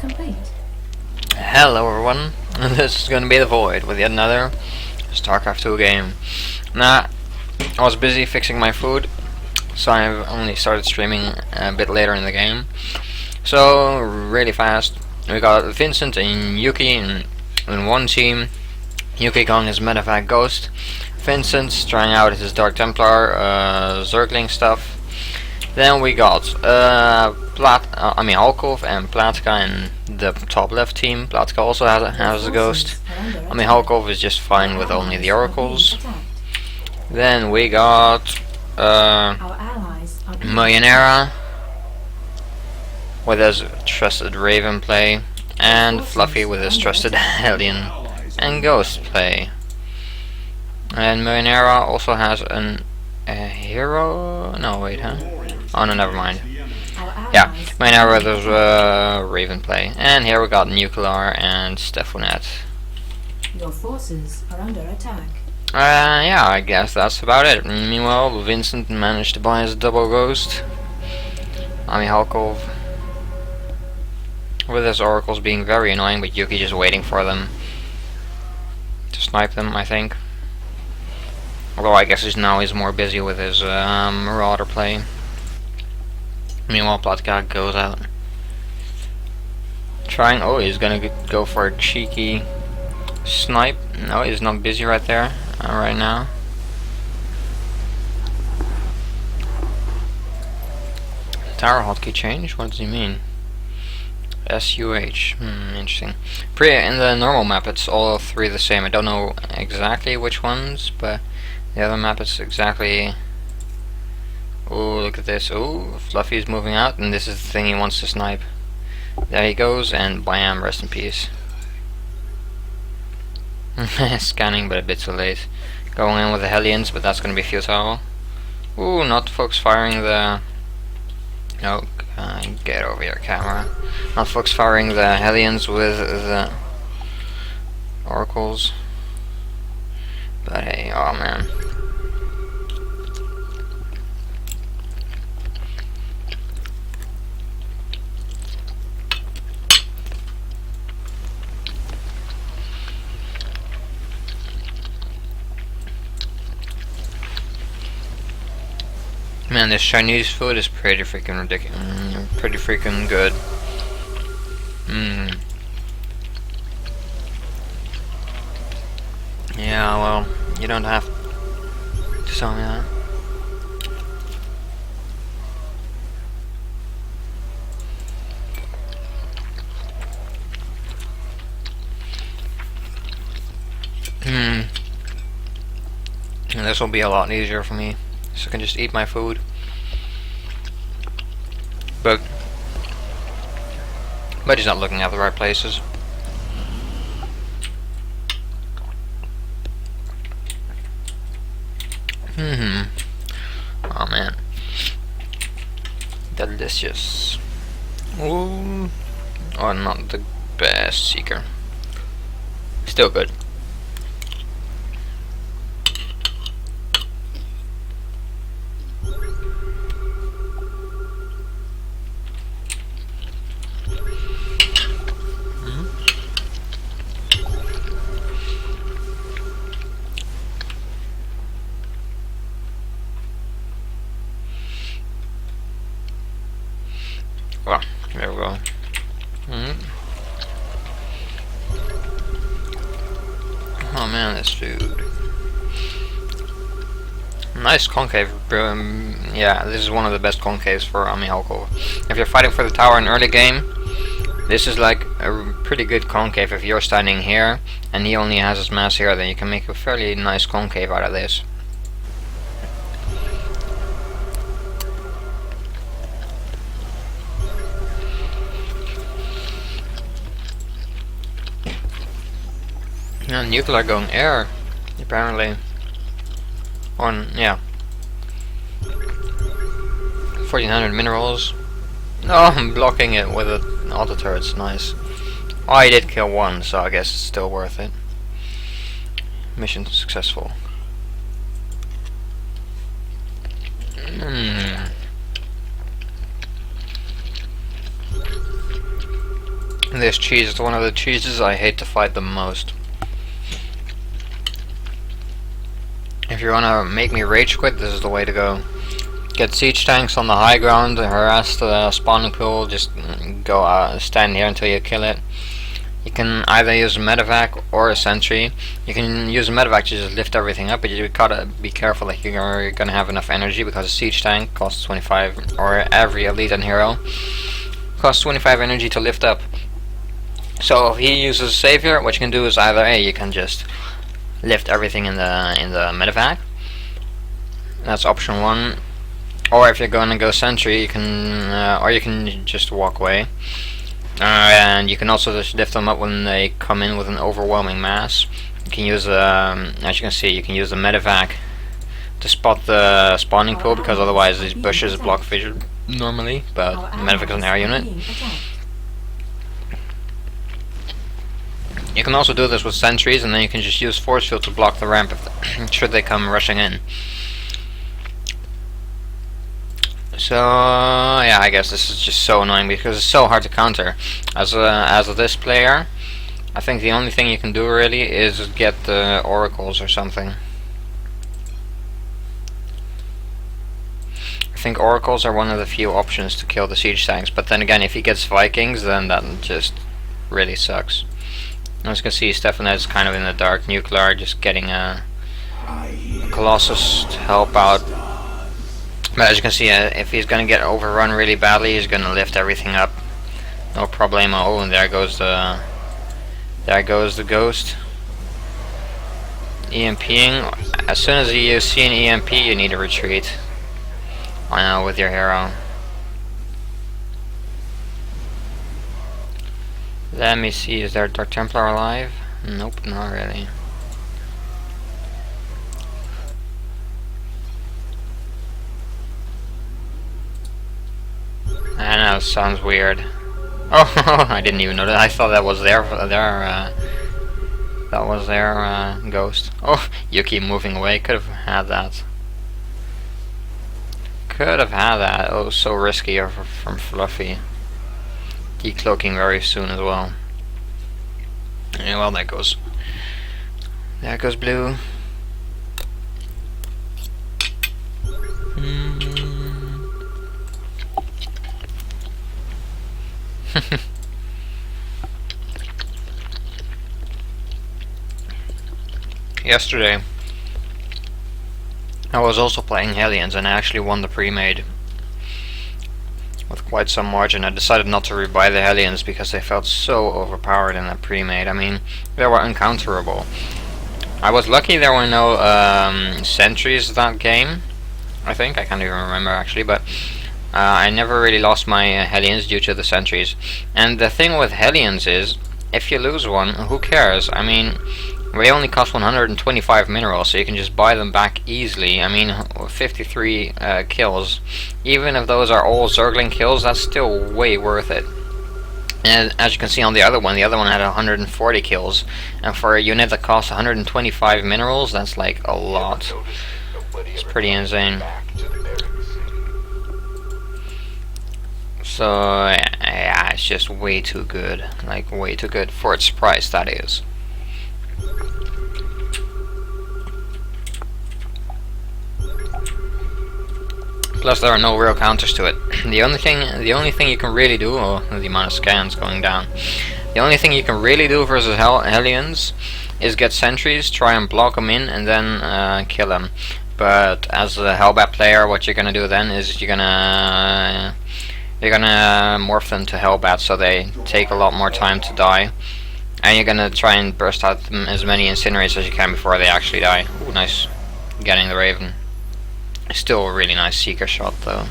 complete. Hello everyone, this is gonna be The Void with yet another StarCraft 2 game. Now, I was busy fixing my food, so I've only started streaming a bit later in the game. So, really fast, we got Vincent and Yuki in one team, Yuki going as Medevac Ghost, Vincent's trying out his Dark Templar, Zergling stuff. Then we got Halkov and Platka in the top left team. Platka also has a ghost. Halkov is just fine with only the oracles. Then we got Millionera with his trusted Raven play, and Fluffy with his trusted Hellion and Ghost play. And Millionera also has a hero. No, wait, huh? Oh no, never mind. Yeah, Millionera with his Raven play. And here we got Nuclear and Stefanet. Your forces are under attack. Yeah, I guess that's about it. Meanwhile, Vincent managed to buy his double ghost. Halkov with his oracles being very annoying, but Yuki just waiting for them to snipe them, I think. Although I guess he's more busy with his Marauder play. Meanwhile, Platka goes out trying. Oh, he's gonna go for a cheeky snipe. No, he's not busy right there, right now. Tower hotkey change? What does he mean? SUH. Interesting. In the normal map, it's all three the same. I don't know exactly which ones, but the other map is exactly. Oh, look at this. Oh, Fluffy's moving out, and this is the thing he wants to snipe. There he goes, and bam, rest in peace. Scanning, but a bit too late. Going in with the Hellions, but that's going to be futile. Ooh, not folks firing the. No, get over here, camera. Not folks firing the Hellions with the Oracles. But hey, oh man. Man, this Chinese food is pretty freaking ridiculous. Pretty freaking good. Yeah, well, you don't have to tell me that. And this will be a lot easier for me, so I can just eat my food. But he's not looking at the right places. Oh man. Delicious. Ooh. Oh, not the best seeker. Still good. Well, there we go. Oh man, this food. Nice concave. Yeah, this is one of the best concaves for Halkov. If you're fighting for the tower in early game, this is like a pretty good concave. If you're standing here and he only has his mass here, then you can make a fairly nice concave out of this. Nuclear going air, apparently. Yeah. 1400 minerals. Oh, I'm blocking it with an auto turrets, nice. Oh, I did kill one, so I guess it's still worth it. Mission successful. This cheese is one of the cheeses I hate to fight the most. If you wanna make me rage quit, this is the way to go. Get siege tanks on the high ground, harass the spawning pool, just go stand here until you kill it. You can either use a medevac or a sentry. You can use a medevac to just lift everything up, but you gotta be careful that you're gonna have enough energy, because a siege tank costs 25, or every elite and hero costs 25 energy to lift up. So if he uses savior, what you can do is either A, you can just lift everything in the medevac. That's option one. Or if you're gonna go sentry, you can or you can just walk away. And you can also just lift them up when they come in with an overwhelming mass. You can use as you can see, you can use the medevac to spot the spawning pool, because otherwise these bushes block vision normally, but the medevac is an air unit. You can also do this with sentries, and then you can just use force field to block the ramp if should they come rushing in. So yeah, I guess this is just so annoying because it's so hard to counter. As this player, I think the only thing you can do really is get the oracles or something. I think oracles are one of the few options to kill the siege tanks, but then again, if he gets Vikings, then that just really sucks. As you can see, Stefan is kind of in the dark. Nuclear just getting a Colossus to help out. But as you can see, if he's gonna get overrun really badly, he's gonna lift everything up. No problemo. Oh, and there goes the ghost. EMPing. As soon as you see an EMP, you need to retreat. I know, with your hero. Let me see, is there Dark Templar alive? Nope, not really. I know, sounds weird. Oh, I didn't even know that. I thought that was their ghost. Oh, you keep moving away. Could have had that. Could have had that. Oh, so risky from Fluffy. Decloaking very soon as well. Yeah, well, there goes Blue. Yesterday, I was also playing Hellions, and I actually won the pre-made with quite some margin. I decided not to rebuy the Hellions because they felt so overpowered in that pre-made. I mean, they were uncounterable. I was lucky there were no sentries that game. I think, I can't even remember actually, but I never really lost my Hellions due to the sentries. And the thing with Hellions is, if you lose one, who cares? I mean, they only cost 125 minerals, so you can just buy them back easily. I mean, 53 kills. Even if those are all Zergling kills, that's still way worth it. And as you can see on the other one had 140 kills. And for a unit that costs 125 minerals, that's like a lot. It's pretty insane. So, yeah, it's just way too good. Like, way too good for its price, that is. Plus, there are no real counters to it. The only thing you can really do, oh, the amount of scans going down. The only thing you can really do versus Hellions is get sentries, try and block them in, and then kill them. But as a Hellbat player, what you're gonna do then is you're gonna morph them to Hellbats, so they take a lot more time to die. And you're gonna try and burst out as many incinerators as you can before they actually die. Ooh, nice. Getting the Raven. Still a really nice Seeker shot though.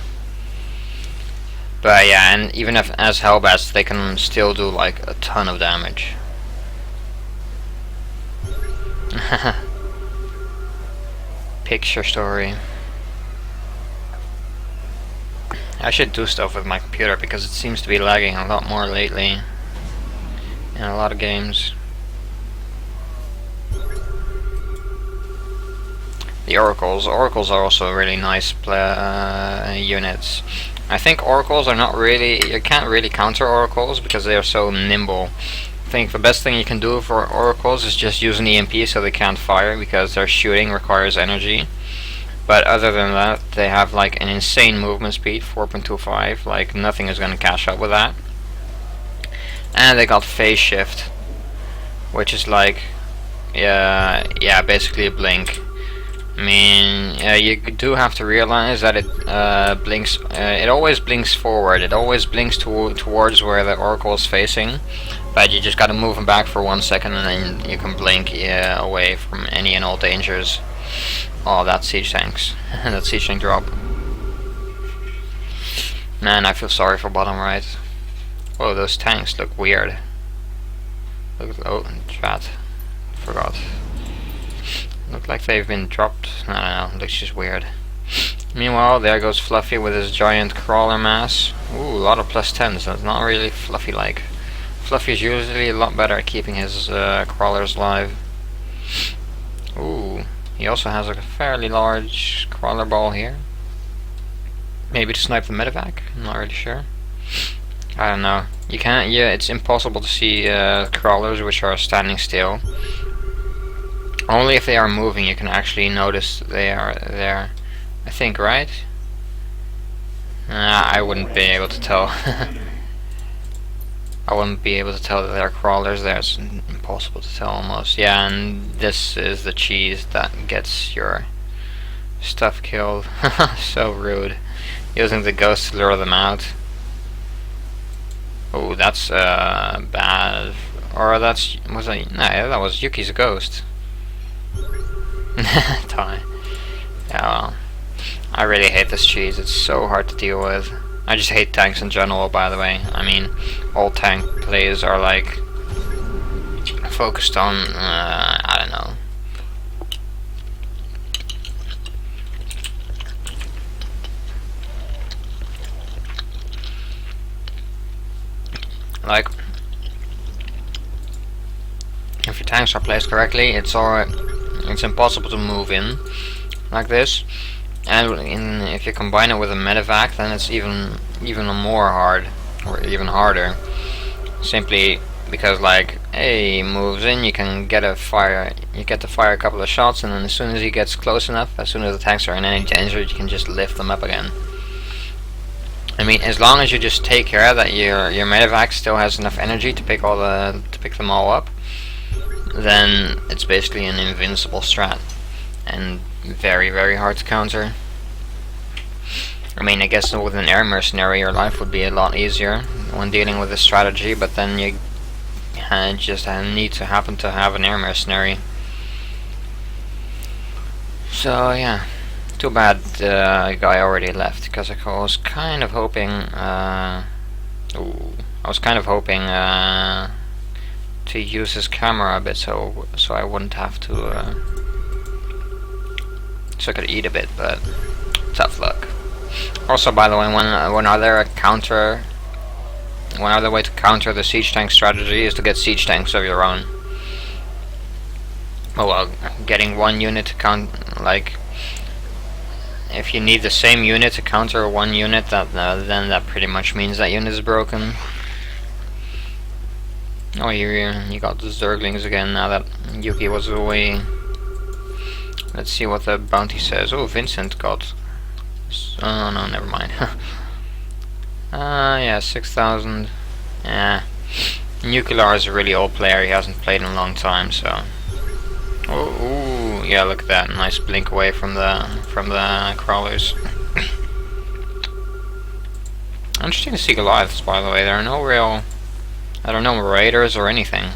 But yeah, and even if as Hellbats, they can still do like a ton of damage. Picture story. I should do stuff with my computer because it seems to be lagging a lot more lately in a lot of games. The Oracles are also really nice units. I think oracles are not really, you can't really counter oracles because they are so nimble. I think the best thing you can do for oracles is just use an EMP so they can't fire, because their shooting requires energy. But other than that, they have like an insane movement speed, 4.25, like nothing is gonna catch up with that. And they got phase shift, which is like, yeah, basically a blink. I mean, you do have to realize that it blinks. It always blinks forward. It always blinks towards where the oracle is facing. But you just gotta move him back for 1 second, and then you can blink away from any and all dangers. Oh, that's siege tanks. That siege tank drop. Man, I feel sorry for bottom right. Oh, those tanks look weird. Look, oh, chat. Forgot. Look like they've been dropped. I don't know, looks just weird. Meanwhile, there goes Fluffy with his giant crawler mass. Ooh, a lot of +10s. So it's not really Fluffy-like. Fluffy's usually a lot better at keeping his crawlers alive. Ooh, he also has a fairly large crawler ball here. Maybe to snipe the medevac? I'm not really sure. I don't know. You can't. Yeah, it's impossible to see crawlers which are standing still. Only if they are moving you can actually notice they are there. I think, right? I wouldn't be able to tell. I wouldn't be able to tell that there are crawlers there. It's impossible to tell almost. Yeah, and this is the cheese that gets your stuff killed. So rude. Using the ghost to lure them out. Oh, that's bad. Or that was Yuki's ghost. Die. Yeah, well, I really hate this cheese. It's so hard to deal with. I just hate tanks in general, by the way. I mean, all tank plays are like focused on I don't know. Like, if your tanks are placed correctly, it's impossible to move in like this. And if you combine it with a medevac, then it's even more hard, or even harder. Simply because, like, he moves in, you get to fire a couple of shots, and then as soon as he gets close enough, as soon as the tanks are in any danger, you can just lift them up again. I mean, as long as you just take care that your medevac still has enough energy to pick them all up, then it's basically an invincible strat, and very, very hard to counter. I mean, I guess with an air mercenary your life would be a lot easier when dealing with this strategy, but then you just need to happen to have an air mercenary. So yeah, too bad the guy already left, because I was kind of hoping to use his camera a bit, so I wouldn't have to so I could eat a bit, but tough luck. Also, by the way, one other way to counter the siege tank strategy is to get siege tanks of your own. Oh well, getting one unit to count, like, if you need the same unit to counter one unit, then that pretty much means that unit is broken. Oh, you got the Zerglings again now that Yuki was away. Let's see what the bounty says. Oh, Vincent got... Oh no, never mind. Yeah, 6,000. Yeah. Nuclear is a really old player. He hasn't played in a long time, so... Oh, ooh, yeah, look at that. Nice blink away from the crawlers. Interesting to see Goliaths, by the way. There are no real... I don't know, Raiders or anything.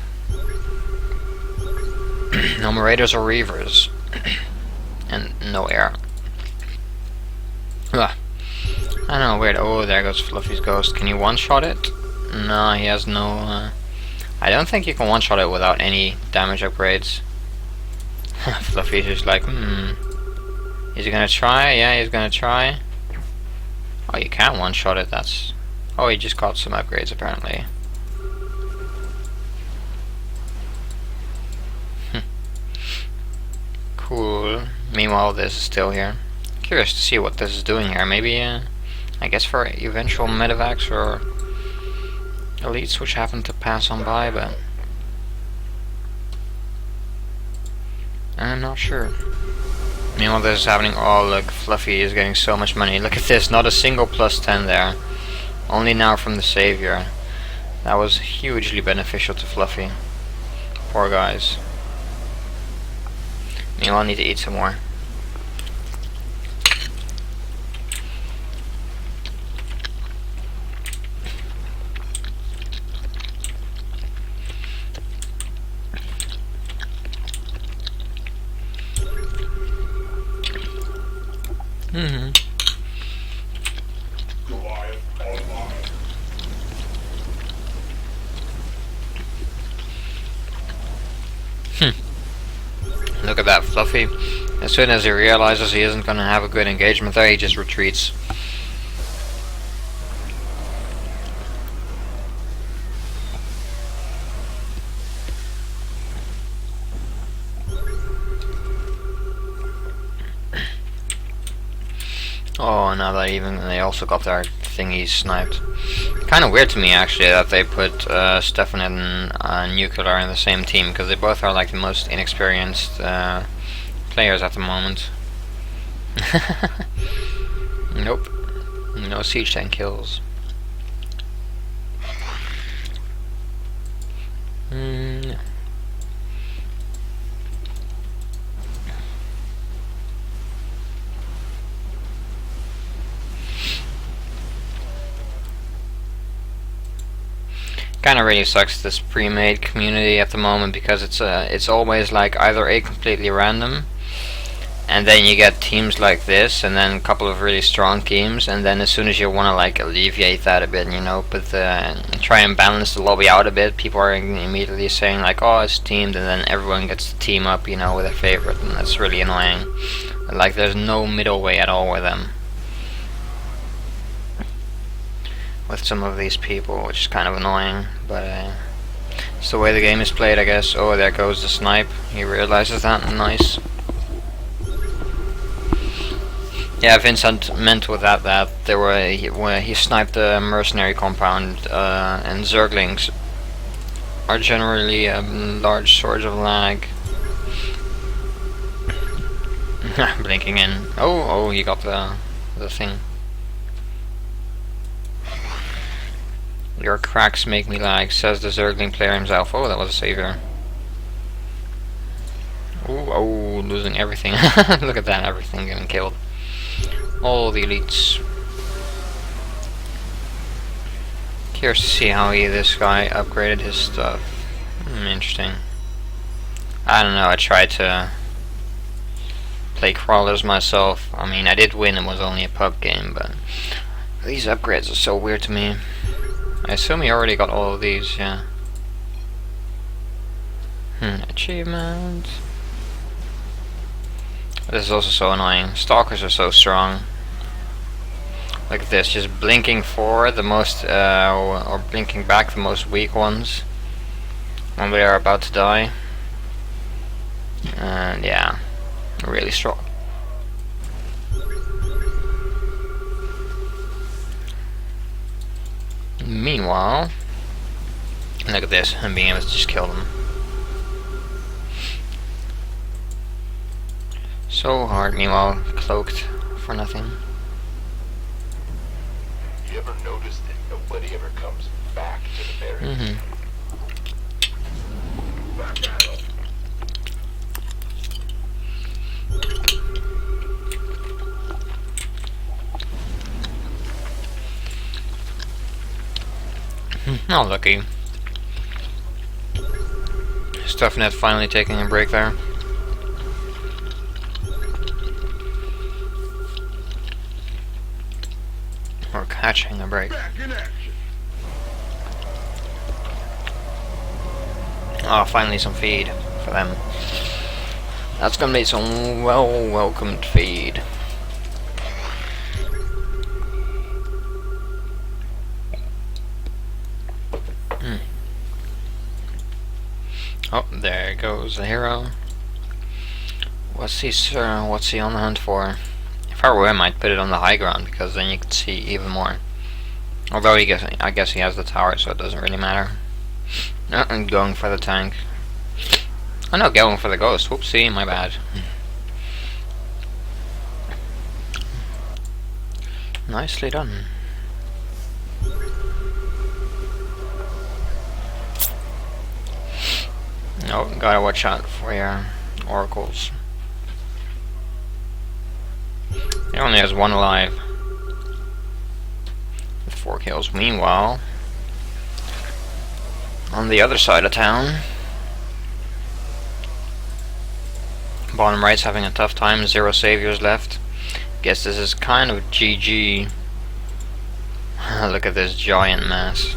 No Raiders or Reavers. And no air. Ugh. I don't know, weird. Oh, there goes Fluffy's ghost. Can you one-shot it? No, he has no... I don't think you can one-shot it without any damage upgrades. Fluffy's just like, Is he gonna try? Yeah, he's gonna try. Oh, you can't one-shot it, that's... Oh, he just got some upgrades, apparently. Cool. Meanwhile, this is still here. Curious to see what this is doing here. Maybe I guess for eventual medevacs or elites which happen to pass on by, but I'm not sure. Meanwhile, this is happening. Oh, look, Fluffy is getting so much money. Look at this, not a single plus 10 there. Only now from the Savior. That was hugely beneficial to Fluffy. Poor guys. Meanwhile, I need to eat some more. Look at that, Fluffy. As soon as he realizes he isn't gonna have a good engagement there, he just retreats. Oh, now that they also got their thingies sniped. Kind of weird to me actually that they put Stefan and Nuclear in the same team, because they both are like the most inexperienced players at the moment. Nope, no siege tank kills. No. Kind of really sucks, this pre-made community at the moment, because it's always like either a completely random, and then you get teams like this, and then a couple of really strong teams, and then as soon as you want to like alleviate that a bit, you know, try and balance the lobby out a bit, people are immediately saying like, oh, it's teamed, and then everyone gets to team up, you know, with a favorite, and that's really annoying. Like, there's no middle way at all with them. With some of these people, which is kind of annoying, but it's the way the game is played, I guess. Oh, there goes the snipe. He realizes that. Nice. Yeah, Vincent meant with that there were he sniped the mercenary compound, and Zerglings are generally a large source of lag. Blinking in. Oh, he got the thing. Your cracks make me lag, says the Zergling player himself. Oh, that was a savior. Oh, losing everything. Look at that, everything getting killed. All the elites. Curious to see how this guy upgraded his stuff. Interesting. I don't know, I tried to play crawlers myself. I mean, I did win, it was only a pub game, but these upgrades are so weird to me. I assume he already got all of these, yeah. Achievement. This is also so annoying. Stalkers are so strong. Look at this, just blinking forward the most, or blinking back the most weak ones when we are about to die. And yeah, really strong. Meanwhile, look at this, I'm being able to just kill them. So hard, meanwhile, cloaked for nothing. You ever noticed that nobody ever comes back to the barracks? Back at 'em. Not lucky. Stuffnet finally taking a break there. Or catching a break. Oh, finally some feed for them. That's gonna be some welcomed feed. Oh, there goes the hero. What's he on the hunt for? If I were him, I'd put it on the high ground because then you can see even more. Although I guess he has the tower, so it doesn't really matter. I'm going for the tank. Oh no, going for the ghost. Whoopsie, my bad. Nicely done. Oh, gotta watch out for your oracles. He only has one alive. With 4 kills. Meanwhile, on the other side of town, bottom right's having a tough time. 0 saviors left. Guess this is kind of GG. Look at this giant mass.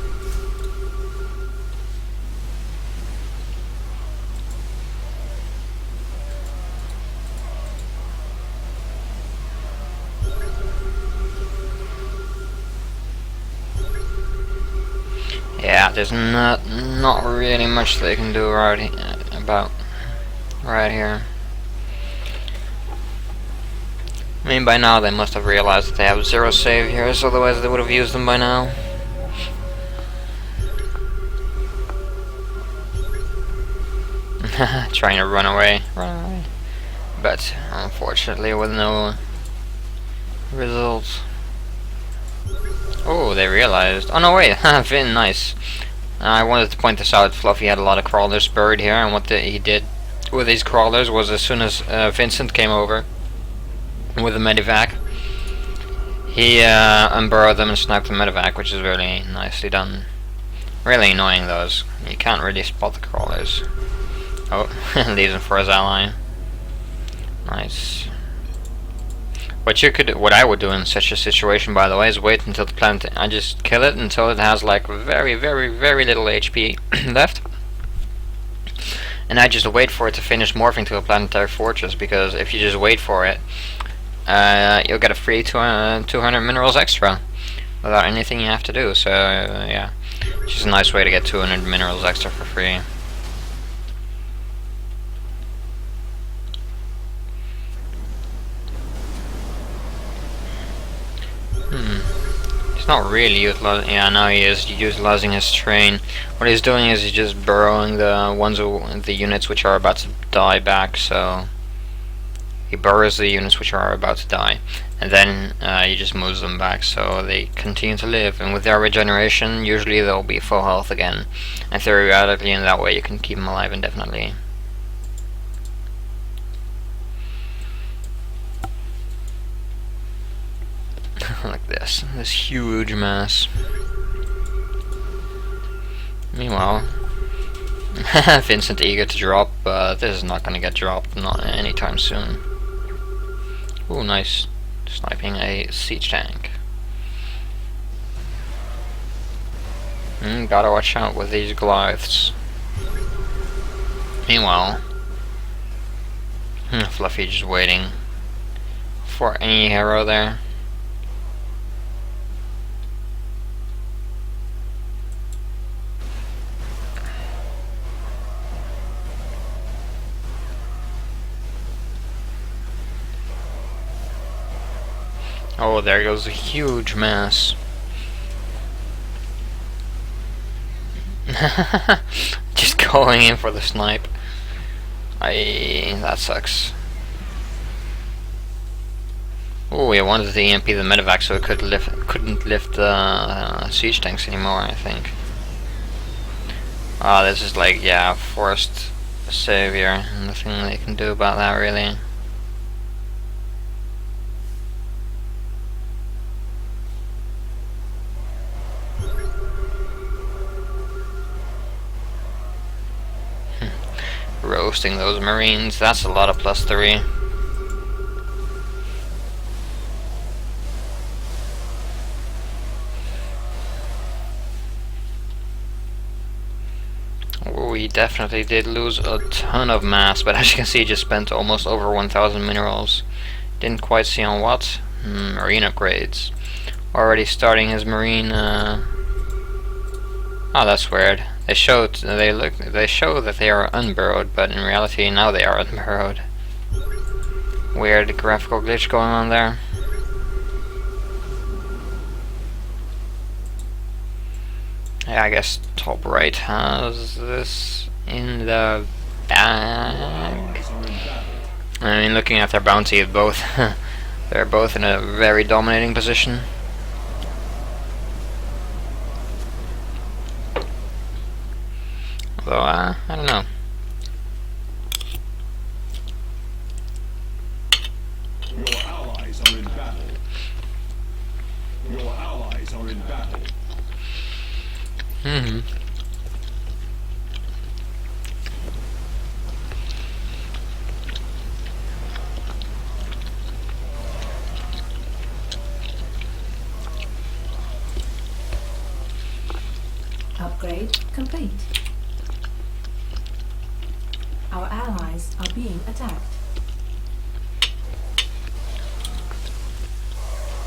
Yeah, there's not really much they can do right here. I mean, by now they must have realized that they have 0 saviors, otherwise they would have used them by now. Trying to run away. But unfortunately with no results. Oh, they realized. Oh no, wait, Finn, nice. I wanted to point this out. Fluffy had a lot of crawlers buried here, and what he did with these crawlers was, as soon as Vincent came over with the medivac, he unburrowed them and sniped the medivac, which is really nicely done. Really annoying, those. You can't really spot the crawlers. Oh, leaves him for his ally. Nice. What I would do in such a situation, by the way, is wait until the planet. I just kill it until it has like very, very, very little HP left, and I just wait for it to finish morphing to a planetary fortress. Because if you just wait for it, you'll get a free 200 minerals extra without anything you have to do. So yeah, it's just a nice way to get 200 minerals extra for free. He's not really utilizing. Yeah, now he is utilizing his train. What he's doing is he's just burrowing the units which are about to die back. So he burrows the units which are about to die, and then he just moves them back so they continue to live. And with their regeneration, usually they'll be full health again, and theoretically, in that way, you can keep them alive indefinitely. Like this huge mass. Meanwhile, Vincent eager to drop, but this is not gonna get dropped, not anytime soon. Ooh, nice. Sniping a siege tank. Gotta watch out with these Goliaths. Meanwhile, Fluffy just waiting for any hero there. Oh, there goes a huge mass. Just going in for the snipe. That sucks. Oh, we wanted to EMP the medevac so it couldn't lift the siege tanks anymore, I think. Ah, this is like, yeah, forced savior. Nothing they can do about that, really. Roasting those marines, that's a lot of +3. We definitely did lose a ton of mass, but as you can see, just spent almost over 1,000 minerals. Didn't quite see on what. Marine upgrades. Already starting his marine. Oh, that's weird. They show that they are unburrowed, but in reality now they are unburrowed. Weird graphical glitch going on there. Yeah, I guess top right has this in the bag. I mean, looking at their bounty, both they're both in a very dominating position. Although, I don't know. Your allies are in battle. Your allies are in battle. Upgrade complete. Our allies are being attacked.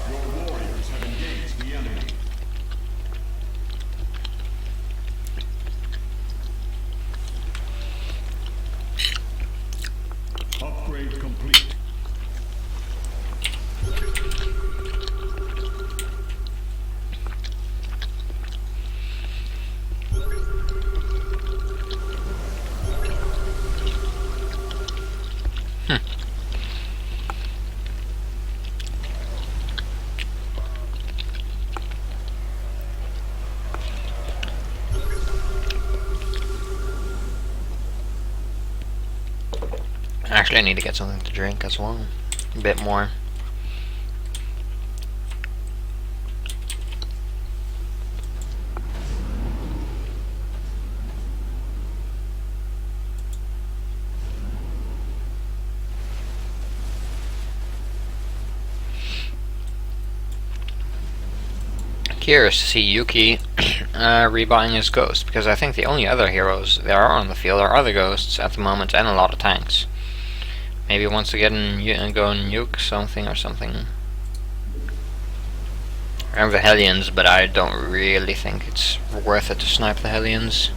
Your warriors have engaged the enemy. Upgrade complete. Actually, I need to get something to drink as well. A bit more. Curious to see Yuki rebuying his ghost, because I think the only other heroes there are on the field are other ghosts at the moment and a lot of tanks. Maybe he wants to get in, go and nuke something or something. I have the Hellions, but I don't really think it's worth it to snipe the Hellions.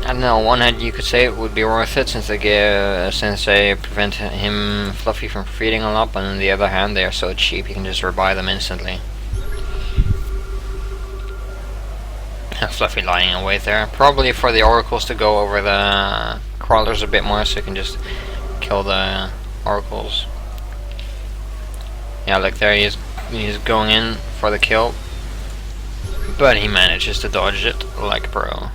I don't know, on one hand you could say it would be worth it since they prevent him, Fluffy, from feeding a lot, but on the other hand they are so cheap you can just rebuy them instantly. Fluffy lying in wait there. Probably for the oracles to go over the crawlers a bit more so you can just kill the oracles. Yeah, look there, he's going in for the kill, but he manages to dodge it like a pro.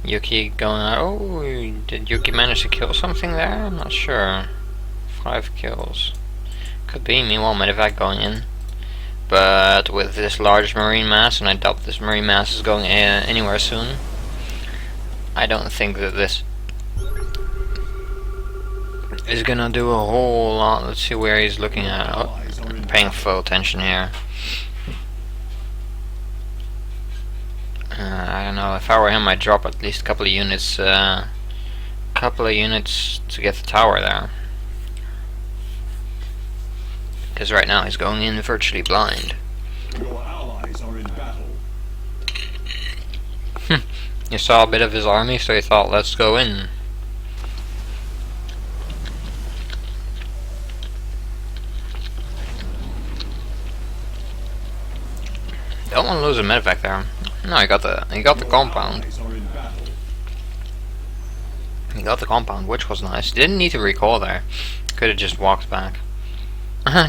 Yuki going out. Oh, did Yuki manage to kill something there? I'm not sure. 5 kills. Could be. Meanwhile, medevac going in. But with this large marine mass, and I doubt this marine mass is going anywhere soon, I don't think that this is gonna do a whole lot. Let's see where he's looking at. Oh, paying full attention here. I don't know, if I were him I'd drop at least a couple of units to get the tower there. Because right now he's going in virtually blind. Your allies are in battle. You saw a bit of his army, so he thought, let's go in. Don't want to lose a medevac there. No, he got the compound. He got the compound, which was nice. Didn't need to recall there. Could have just walked back.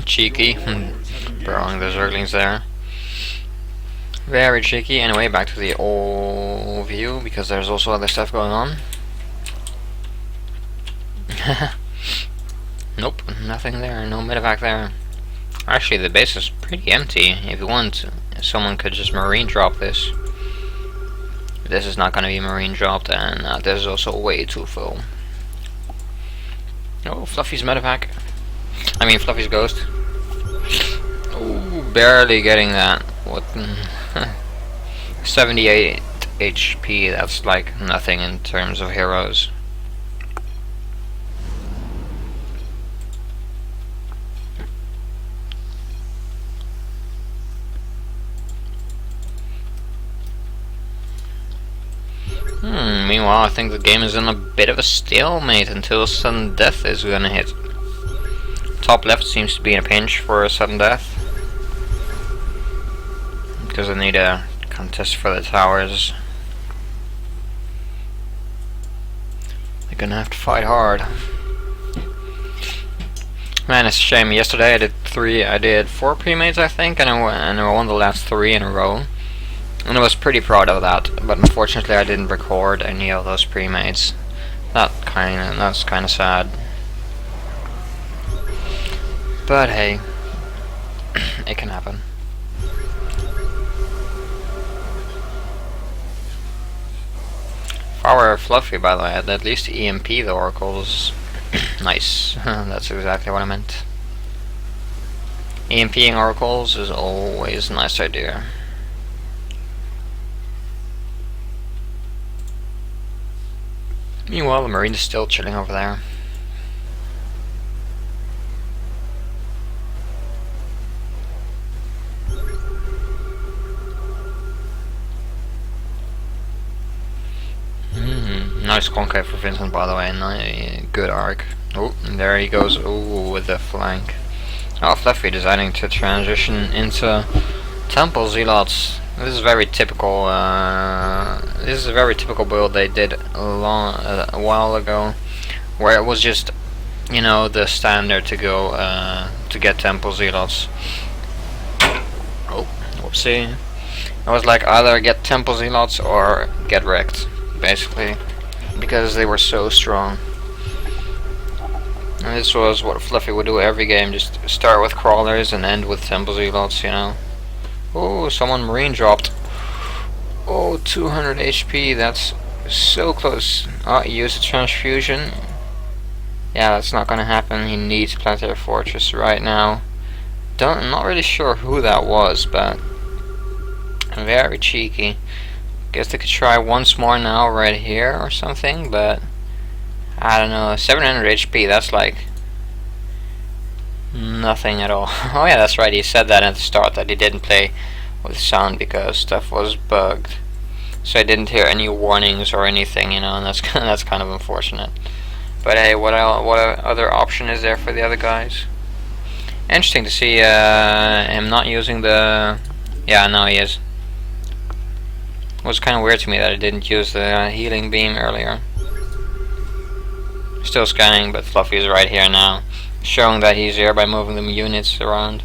Cheeky. Burrowing the Zerglings there. Very cheeky. Anyway, back to the old view, because there's also other stuff going on. Nope, nothing there. No medevac there. Actually, the base is pretty empty. If you want, someone could just marine drop this. This is not going to be marine dropped, and this is also way too full. Oh, Fluffy's medevac. I mean, Fluffy's ghost. Ooh, barely getting that. What? 78 HP, that's like nothing in terms of heroes. Meanwhile, I think the game is in a bit of a stalemate until sudden death is gonna hit. top left seems to be in a pinch for a sudden death. Because I need a contest for the towers. They're gonna have to fight hard. Man, it's a shame. Yesterday I did 4 pre-mates, I think, and I won the last 3 in a row. And I was pretty proud of that, but unfortunately I didn't record any of those pre-mates. That's kinda sad. But hey, it can happen. If I were Fluffy, by the way, I'd at least EMP the oracles. Nice. That's exactly what I meant. EMPing oracles is always a nice idea. Meanwhile, the Marine is still chilling over there. Nice concave for Vincent, by the way. Good arc. Oh, and there he goes. Oh, with the flank. Oh, Fluffy deciding to transition into Temple Zealots. This is very typical. This is a very typical build they did a while ago, where it was just, you know, the standard to go to get Temple Zealots. Oh, whoopsie! I was like, either get Temple Zealots or get wrecked, basically, because they were so strong. And this was what Fluffy would do every game: just start with crawlers and end with Temple Zealots, you know. Oh, someone Marine dropped. Oh, 200 HP, that's so close. Oh, he used a transfusion. Yeah, that's not gonna happen. He needs Planetary Fortress right now. I'm not really sure who that was, but very cheeky. Guess they could try once more now right here or something, but I don't know. 700 HP, that's like nothing at all. Oh yeah, that's right, he said that at the start, that he didn't play with sound because stuff was bugged. So I didn't hear any warnings or anything, you know, and that's kind of unfortunate. But hey, what other option is there for the other guys? Interesting to see him not using the... Yeah, no, he is. It was kind of weird to me that I didn't use the healing beam earlier. Still scanning, but Fluffy is right here now, showing that he's here by moving the units around.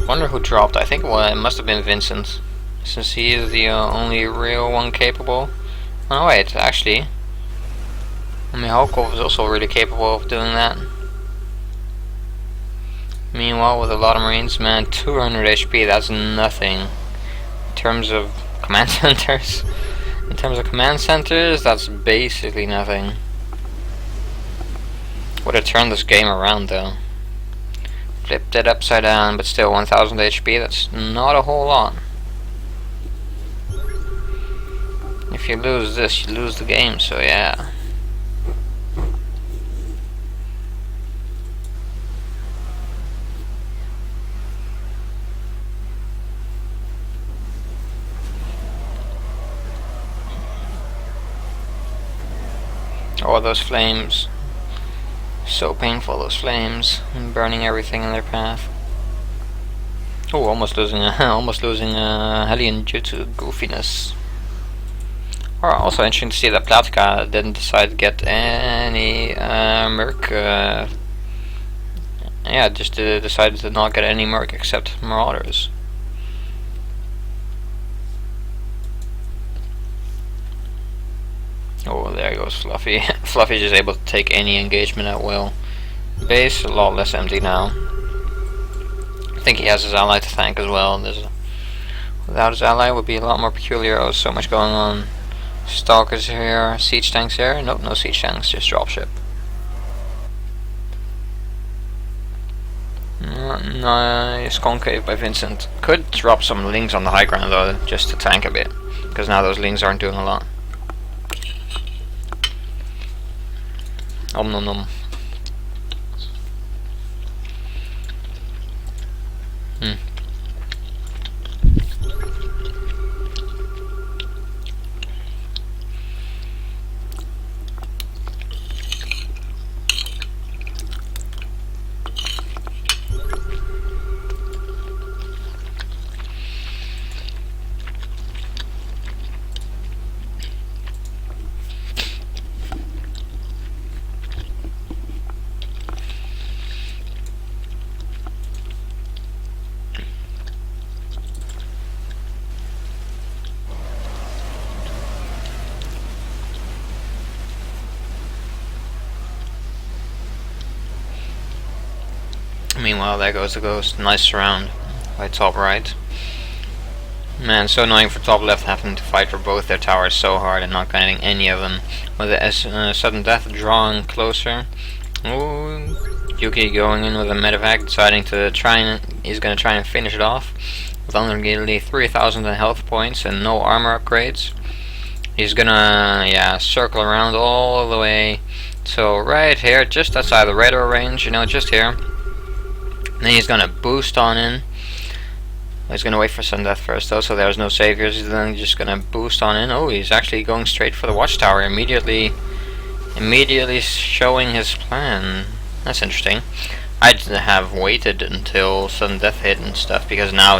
Wonder who dropped. I think it must have been Vincent, since he is the only real one capable. Oh wait, actually, I mean, Holkov is also really capable of doing that. Meanwhile, with a lot of Marines, man, 200 HP, that's nothing. In terms of command centers, that's basically nothing. Would have turned this game around though. Flipped it upside down, but still 1000 HP, that's not a whole lot. If you lose this, you lose the game, so yeah. Oh, those flames. So painful, those flames, burning everything in their path. Oh, almost losing Hellion due to goofiness. Or also interesting to see that Platka didn't decide to get any Merc. Yeah, just decided to not get any Merc except Marauders. Oh, there goes Fluffy. Fluffy is able to take any engagement at will. Base a lot less empty now. I think he has his ally to thank as well. Without his ally, it would be a lot more peculiar. Oh, so much going on. Stalkers here, siege tanks here. Nope, no siege tanks, just dropship. Nice concave by Vincent. Could drop some lings on the high ground though, just to tank a bit, because now those lings aren't doing a lot. Om nom nom. Meanwhile, there goes the ghost. Nice surround by top right. Man, so annoying for top left having to fight for both their towers so hard and not getting any of them. With the sudden death drawing closer. Ooh, Yuki going in with a medevac, deciding to he's gonna try and finish it off. With only nearly 3,000 health points and no armor upgrades. He's gonna, yeah, circle around all the way. So right here, just outside the radar range, you know, just here. Then he's gonna boost on in. He's gonna wait for sudden death first though, so there's no saviors. He's then just gonna boost on in. Oh, he's actually going straight for the watchtower, immediately showing his plan. That's interesting. I'd have waited until sudden death hit and stuff, because now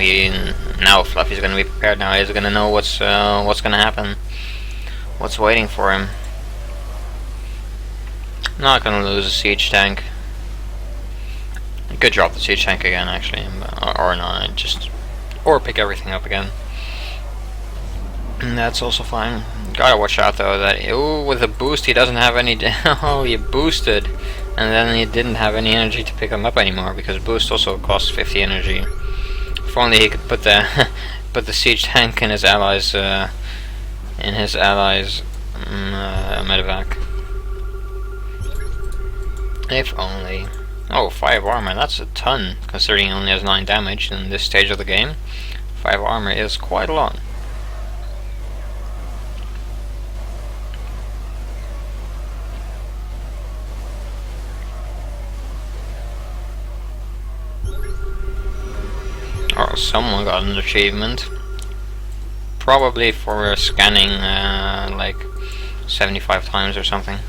Fluffy's gonna be prepared. Now he's gonna know what's gonna happen, what's waiting for him. Not gonna lose a siege tank. I could drop the siege tank again, actually, or not, or pick everything up again. And that's also fine. Gotta watch out though that with a boost he doesn't have any. Oh, he boosted, and then he didn't have any energy to pick him up anymore because boost also costs 50 energy. If only he could put the put the siege tank in his allies medevac. If only. Oh, 5 armor, that's a ton, considering he only has 9 damage in this stage of the game. 5 armor is quite a lot. Oh, someone got an achievement. Probably for scanning like 75 times or something.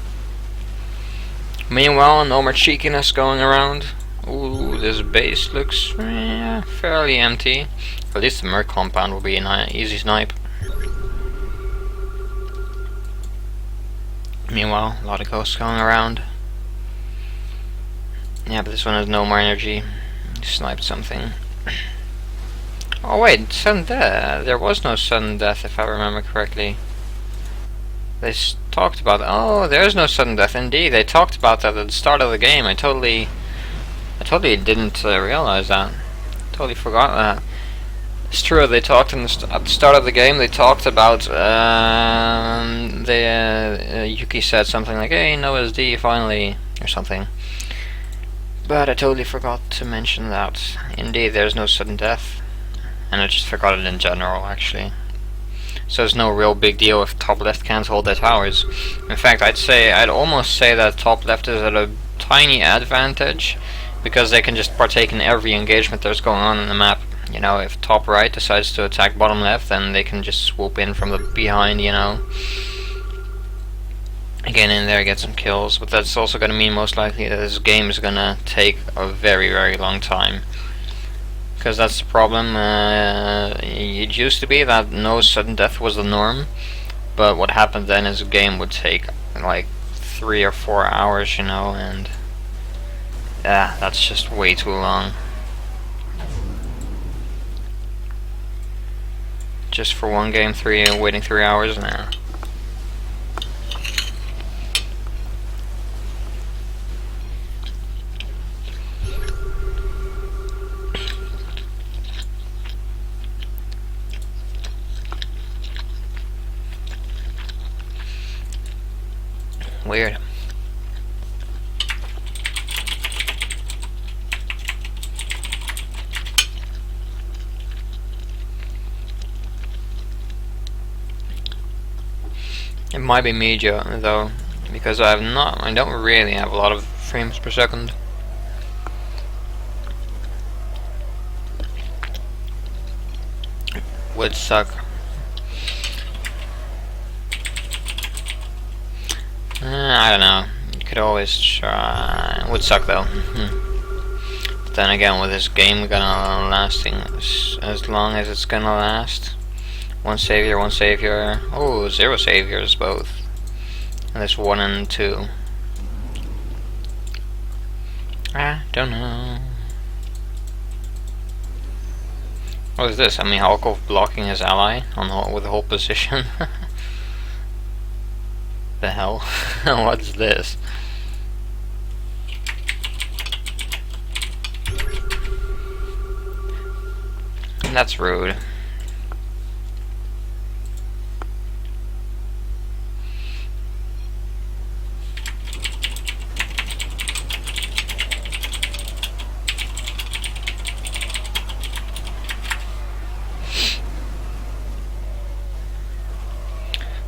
Meanwhile, no more cheekiness going around. Ooh, this base looks fairly empty. At least the Merc compound will be an easy snipe. Meanwhile, a lot of ghosts going around. Yeah, but this one has no more energy. Sniped something. Oh wait, sudden death. There was no sudden death if I remember correctly. They talked about, oh, there's no sudden death. Indeed, they talked about that at the start of the game. I totally didn't realize that. Totally forgot that. It's true. They talked at the start of the game. They talked about Yuki said something like, "Hey, no SD finally," or something. But I totally forgot to mention that. Indeed, there's no sudden death, and I just forgot it in general, actually. So it's no real big deal if top left can't hold their towers. In fact, I'd almost say that top left is at a tiny advantage, because they can just partake in every engagement there's going on in the map. You know, if top right decides to attack bottom left, then they can just swoop in from the behind, you know. Get in there, get some kills. But that's also going to mean most likely that this game is going to take a very, very long time. Because that's the problem. It used to be that no sudden death was the norm, but what happened then is the game would take like 3 or 4 hours, you know, and yeah, that's just way too long. Just for one game, waiting 3 hours now. Weird. It might be me, though, because I don't really have a lot of frames per second. Would suck. I don't know. You could always try. It would suck though. But then again, with this game gonna lasting as long as it's gonna last. One savior. Oh, 0 saviors both. And there's 1 and 2. I don't know. What is this? I mean, Halkov blocking his ally with the whole position. The hell? What's this? That's rude.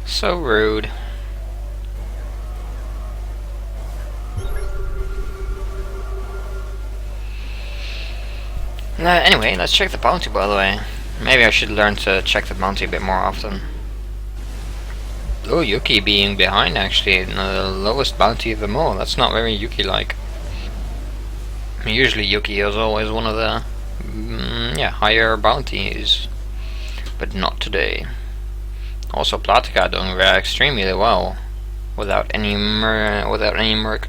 So rude. Anyway, let's check the bounty, by the way. Maybe I should learn to check the bounty a bit more often. Oh, Yuki being behind, actually. The lowest bounty of them all. That's not very Yuki-like. Usually Yuki is always one of the higher bounties. But not today. Also, Platica doing extremely well. Without any merc.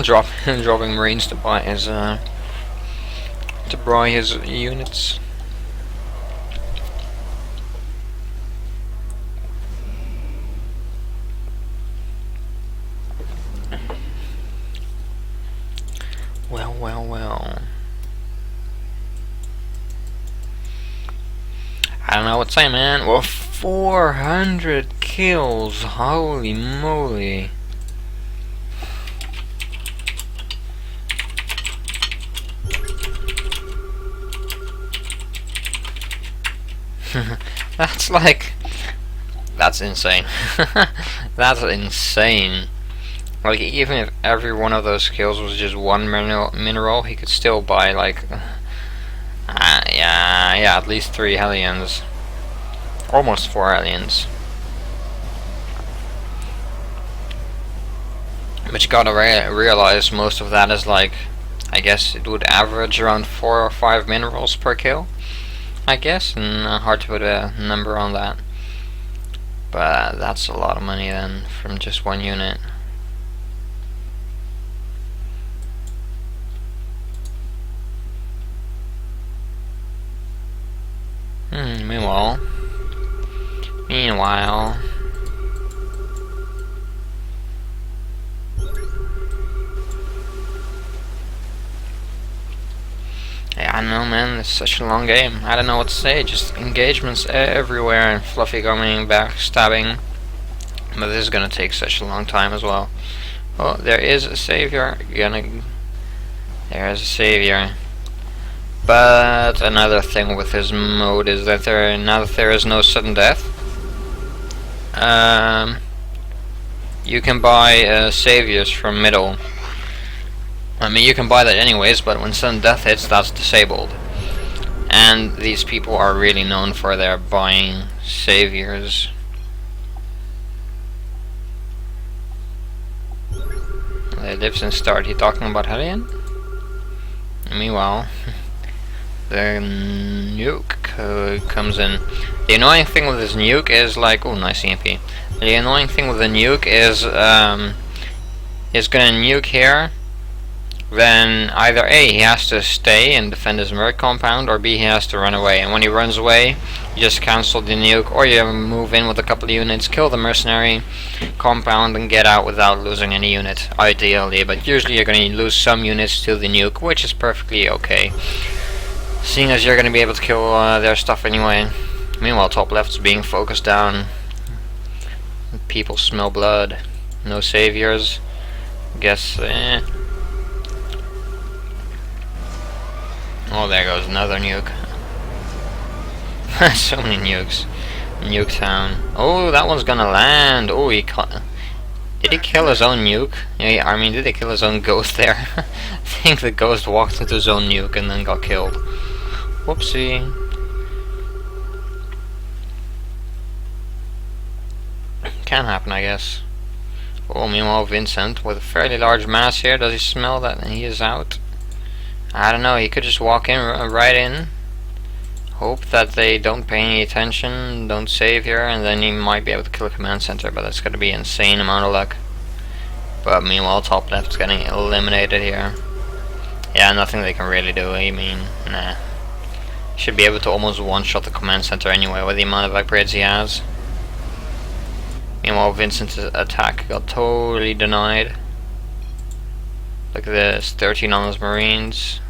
Dropping Marines to buy his units. Well. I don't know what to say, man. Well, 400 kills. Holy moly. That's insane. That's insane. Like, even if every one of those kills was just one mineral, he could still buy, like, at least 3 Hellions. Almost 4 Hellions. But you gotta realize most of that is, like, I guess it would average around 4 or 5 minerals per kill, I guess, and hard to put a number on that. But that's a lot of money then, from just one unit. Meanwhile, yeah, I know, man, it's such a long game. I don't know what to say, just engagements everywhere and Fluffy coming back, stabbing. But this is gonna take such a long time as well. Oh, there is a savior. There's a savior. But another thing with his mode is that now that there is no sudden death, you can buy saviors from middle. I mean, you can buy that anyways, but when sudden death hits, that's disabled. And these people are really known for their buying saviors. They lives and start. He talking about Hellion? Meanwhile, the nuke comes in. The annoying thing with this nuke is like, oh, nice EMP. The annoying thing with the nuke is gonna nuke here. Then either A, he has to stay and defend his merc compound, or B, he has to run away. And when he runs away, you just cancel the nuke, or you move in with a couple of units, kill the mercenary compound, and get out without losing any unit, ideally. But usually you're going to lose some units to the nuke, which is perfectly okay, seeing as you're going to be able to kill their stuff anyway. Meanwhile, top left's being focused down. People smell blood. No saviors. Guess, Oh, there goes another nuke. So many nukes. Nuke town. Oh, that one's gonna land. Oh, Did he kill his own nuke? Yeah, I mean, did he kill his own ghost there? I think the ghost walked into his own nuke and then got killed. Whoopsie. Can happen, I guess. Oh, meanwhile, Vincent, with a fairly large mass here, does he smell that he is out? I don't know, he could just walk in, right in. Hope that they don't pay any attention, don't save here, and then he might be able to kill a command center, but that's gonna be an insane amount of luck. But meanwhile, top left's getting eliminated here. Yeah, nothing they can really do, I mean, nah. Should be able to almost one-shot the command center anyway, with the amount of upgrades he has. Meanwhile, Vincent's attack got totally denied. Look at this, 13 on his marines.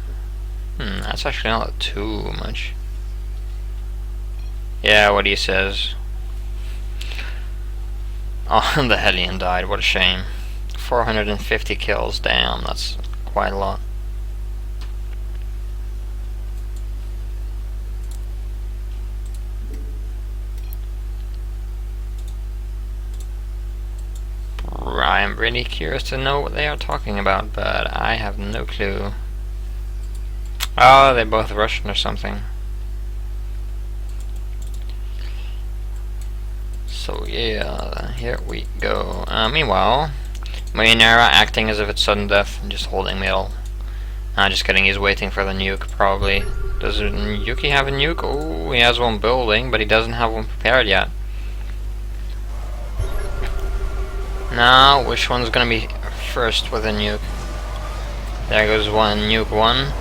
That's actually not too much. Yeah, what he says. Oh, the Hellion died, what a shame. 450 kills, damn, that's quite a lot. I am really curious to know what they are talking about, but I have no clue. Oh, they're both Russian or something. So yeah, here we go. Meanwhile, Marinera acting as if it's sudden death and just holding middle. Just kidding, he's waiting for the nuke, probably. Does Yuki have a nuke? Oh, he has one building, but he doesn't have one prepared yet. Now, which one's gonna be first with a nuke? There goes one, nuke one.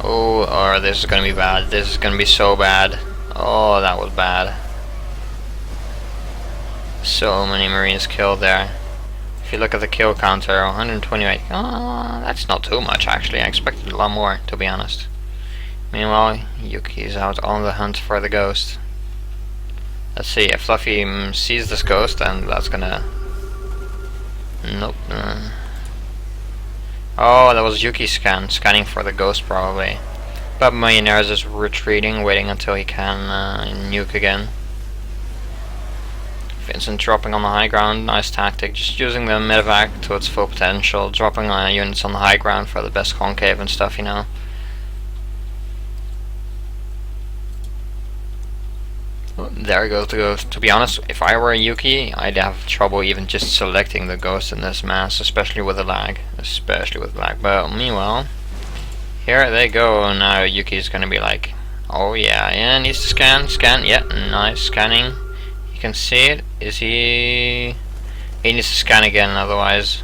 Oh, or this is gonna be bad. This is gonna be so bad. Oh, that was bad. So many Marines killed there. If you look at the kill counter, 128. Oh, that's not too much actually. I expected a lot more, to be honest. Meanwhile, Yuki's out on the hunt for the ghost. Let's see, if Fluffy sees this ghost, then that's gonna... Nope. Oh, that was Yuki scanning for the ghost probably. But Millionaire's is retreating, waiting until he can nuke again. Vincent dropping on the high ground, nice tactic, just using the medevac to its full potential, dropping units on the high ground for the best concave and stuff, you know. There goes the ghost. To be honest, if I were a Yuki, I'd have trouble even just selecting the ghost in this mass, especially with the lag. But meanwhile, here they go. Now Yuki's gonna be like, oh yeah, needs to scan, yeah, nice, scanning. You can see it. Is he... He needs to scan again, otherwise...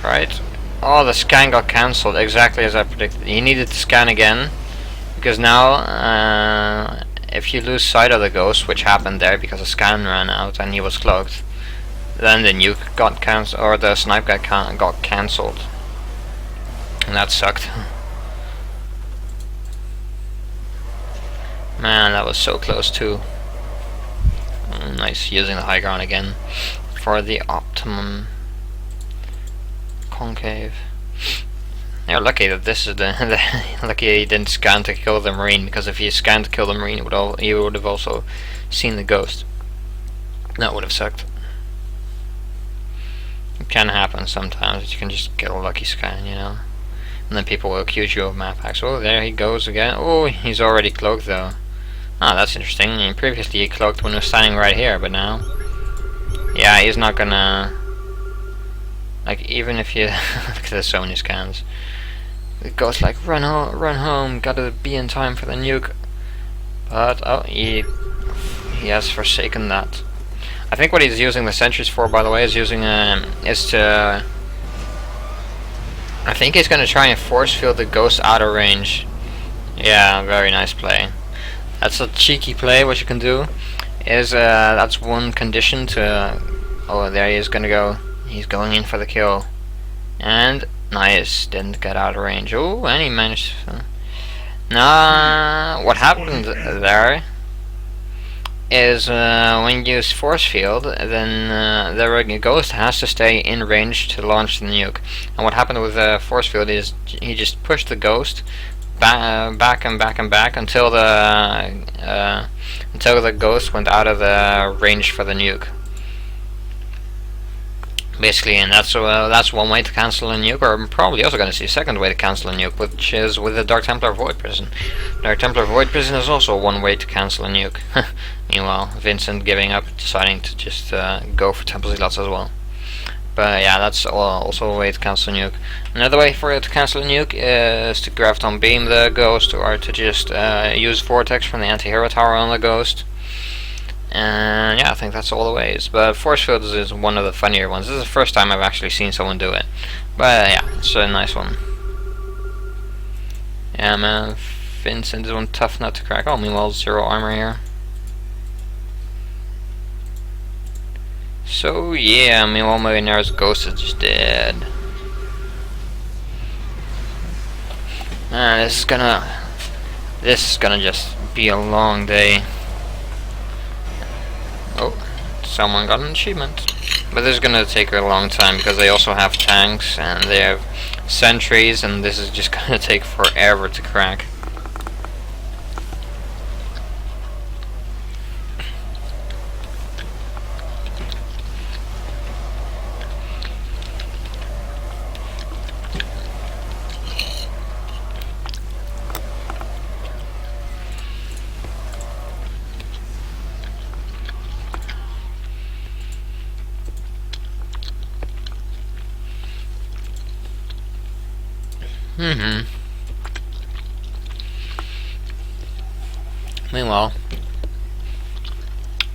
Right? Oh, the scan got cancelled, exactly as I predicted. He needed to scan again. Because now, if you lose sight of the ghost, which happened there because the scan ran out and he was cloaked, then the nuke got cancelled, or the snipe got cancelled, and that sucked. Man, that was so close too. Nice, using the high ground again for the optimum concave. You're lucky that this is the lucky he didn't scan to kill the marine, because if he scanned to kill the marine, he would have also seen the ghost. That would have sucked. It can happen sometimes. You can just get a lucky scan, you know, and then people will accuse you of map hacks. Oh, there he goes again. Oh, he's already cloaked though. Ah, that's interesting. I mean, previously he cloaked when he was standing right here, but now, yeah, he's not gonna. Like, even if you look, there's so many scans. It goes like, run home, gotta be in time for the nuke. But oh, he has forsaken that. I think what he's using the sentries for, by the way, is to. I think he's gonna try and force field the ghost out of range. Yeah, very nice play. That's a cheeky play. What you can do is that's one condition to. Oh, there he is gonna go. He's going in for the kill. And nice, didn't get out of range. Oh, and he managed. Nah, what happened there is when you use force field, then the ghost has to stay in range to launch the nuke. And what happened with the force field is he just pushed the ghost back and back until the ghost went out of the range for the nuke. Basically, and that's one way to cancel a nuke, or I'm probably also going to see a second way to cancel a nuke, which is with the Dark Templar Void Prison. Dark Templar Void Prison is also one way to cancel a nuke. Meanwhile, Vincent giving up, deciding to just go for Temple Zealots as well. But yeah, that's also a way to cancel a nuke. Another way for it to cancel a nuke is to Graviton Beam the Ghost, or to just use Vortex from the anti-hero tower on the Ghost. And yeah, I think that's all the ways. But Force Field is one of the funnier ones. This is the first time I've actually seen someone do it. But yeah, it's a nice one. Yeah, man, Vincent is one tough nut to crack. Oh, meanwhile, 0 armor here. So yeah, meanwhile, Millionaire's Ghost is just dead. Man, this is gonna just be a long day. Oh, someone got an achievement. But this is gonna take a long time because they also have tanks and they have sentries, and this is just gonna take forever to crack. Meanwhile,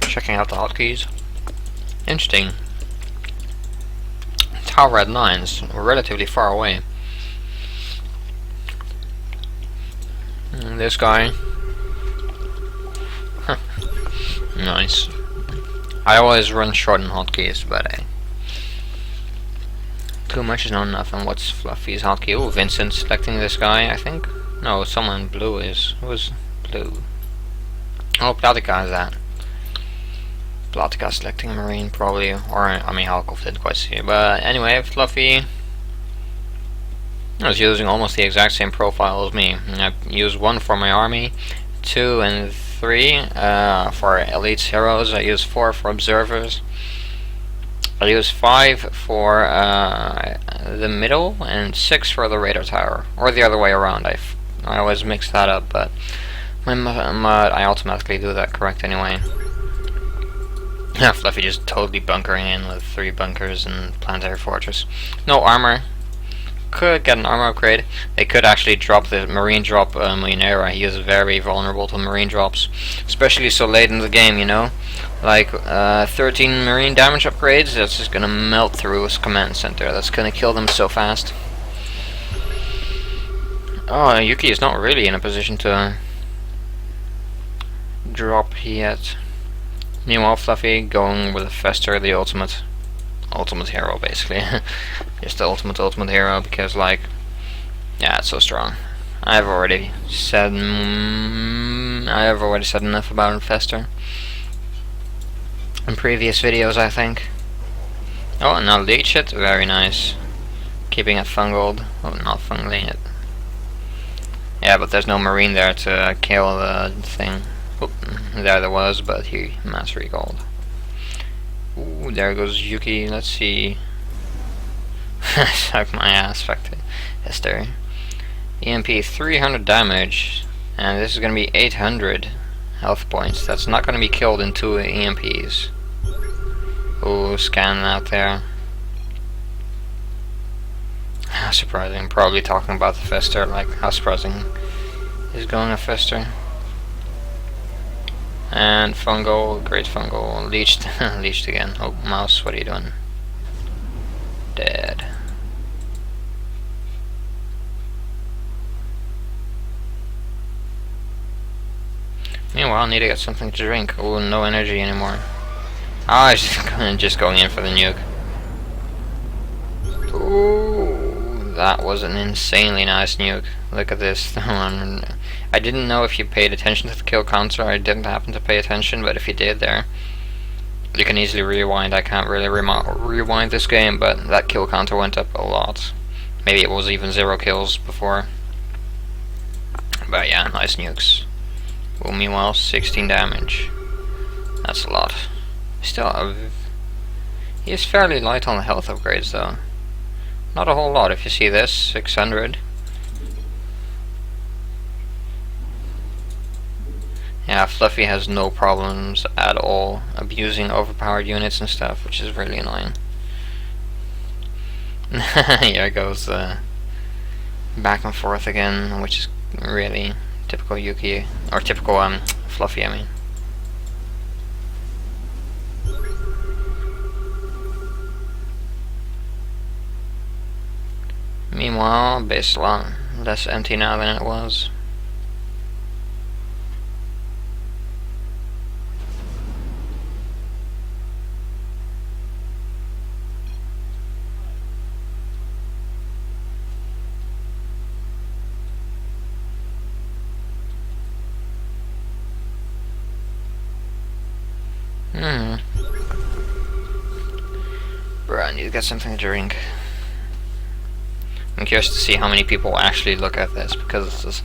checking out the hotkeys. Interesting. Tower at 9s, relatively far away. And this guy. Huh. Nice. I always run short on hotkeys, but too much is not enough. And what's Fluffy's hotkey? Oh, Vincent selecting this guy, I think. No, someone blue is. Who's blue? Oh, Platica is that. Platica selecting Marine, probably. Or, I mean, Halkov didn't quite see it. But anyway, Fluffy. I was using almost the exact same profile as me. I used 1 for my army, 2 and 3 for elites heroes. I used 4 for observers. I used 5 for the middle and 6 for the radar tower, or the other way around. I always mix that up, but when I automatically do that correct anyway. Yeah, Fluffy just totally bunkering in with 3 bunkers and planetary fortress. No armor. Could get an armor upgrade. They could actually drop the marine drop Millionaire. He is very vulnerable to marine drops, especially so late in the game, you know. Like 13 marine damage upgrades, that's just gonna melt through his command center. That's gonna kill them so fast. Oh, Yuki is not really in a position to drop yet. Meanwhile, Fluffy going with a Fester, the ultimate hero, basically. Just the ultimate hero, because, like, yeah, it's so strong. I've already said enough about Fester in previous videos, I think. Oh, and now leech it, very nice. Keeping it fungled. Oh, not fungling it. Yeah, but there's no marine there to kill the thing. Oop, there was, but he mastery gold. Ooh, there goes Yuki. Let's see. Suck my ass, Hester. EMP 300 damage, and this is gonna be 800 health points. That's not gonna be killed in 2 EMPs. Ooh, scan out there. How surprising. I'm probably talking about the Fester, like how surprising is going a Fester. And fungal, great fungal, leeched, leeched again. Oh, mouse, what are you doing? Dead. Meanwhile, I need to get something to drink. Oh, no energy anymore. Ah, oh, just going in for the nuke. Ooh, that was an insanely nice nuke. Look at this. I didn't know if you paid attention to the kill counter. I didn't happen to pay attention, but if you did there, you can easily rewind. I can't really rewind this game, but that kill counter went up a lot. Maybe it was even 0 kills before. But yeah, nice nukes. Well, meanwhile, 16 damage. That's a lot. Still, He's fairly light on the health upgrades though. Not a whole lot if you see this, 600. Yeah, Fluffy has no problems at all abusing overpowered units and stuff, which is really annoying. Here goes back and forth again, which is really typical Yuki, or typical Fluffy, I mean. Meanwhile, base a lot less empty now than it was. Bro, I need to get something to drink. I'm curious to see how many people actually look at this, because this is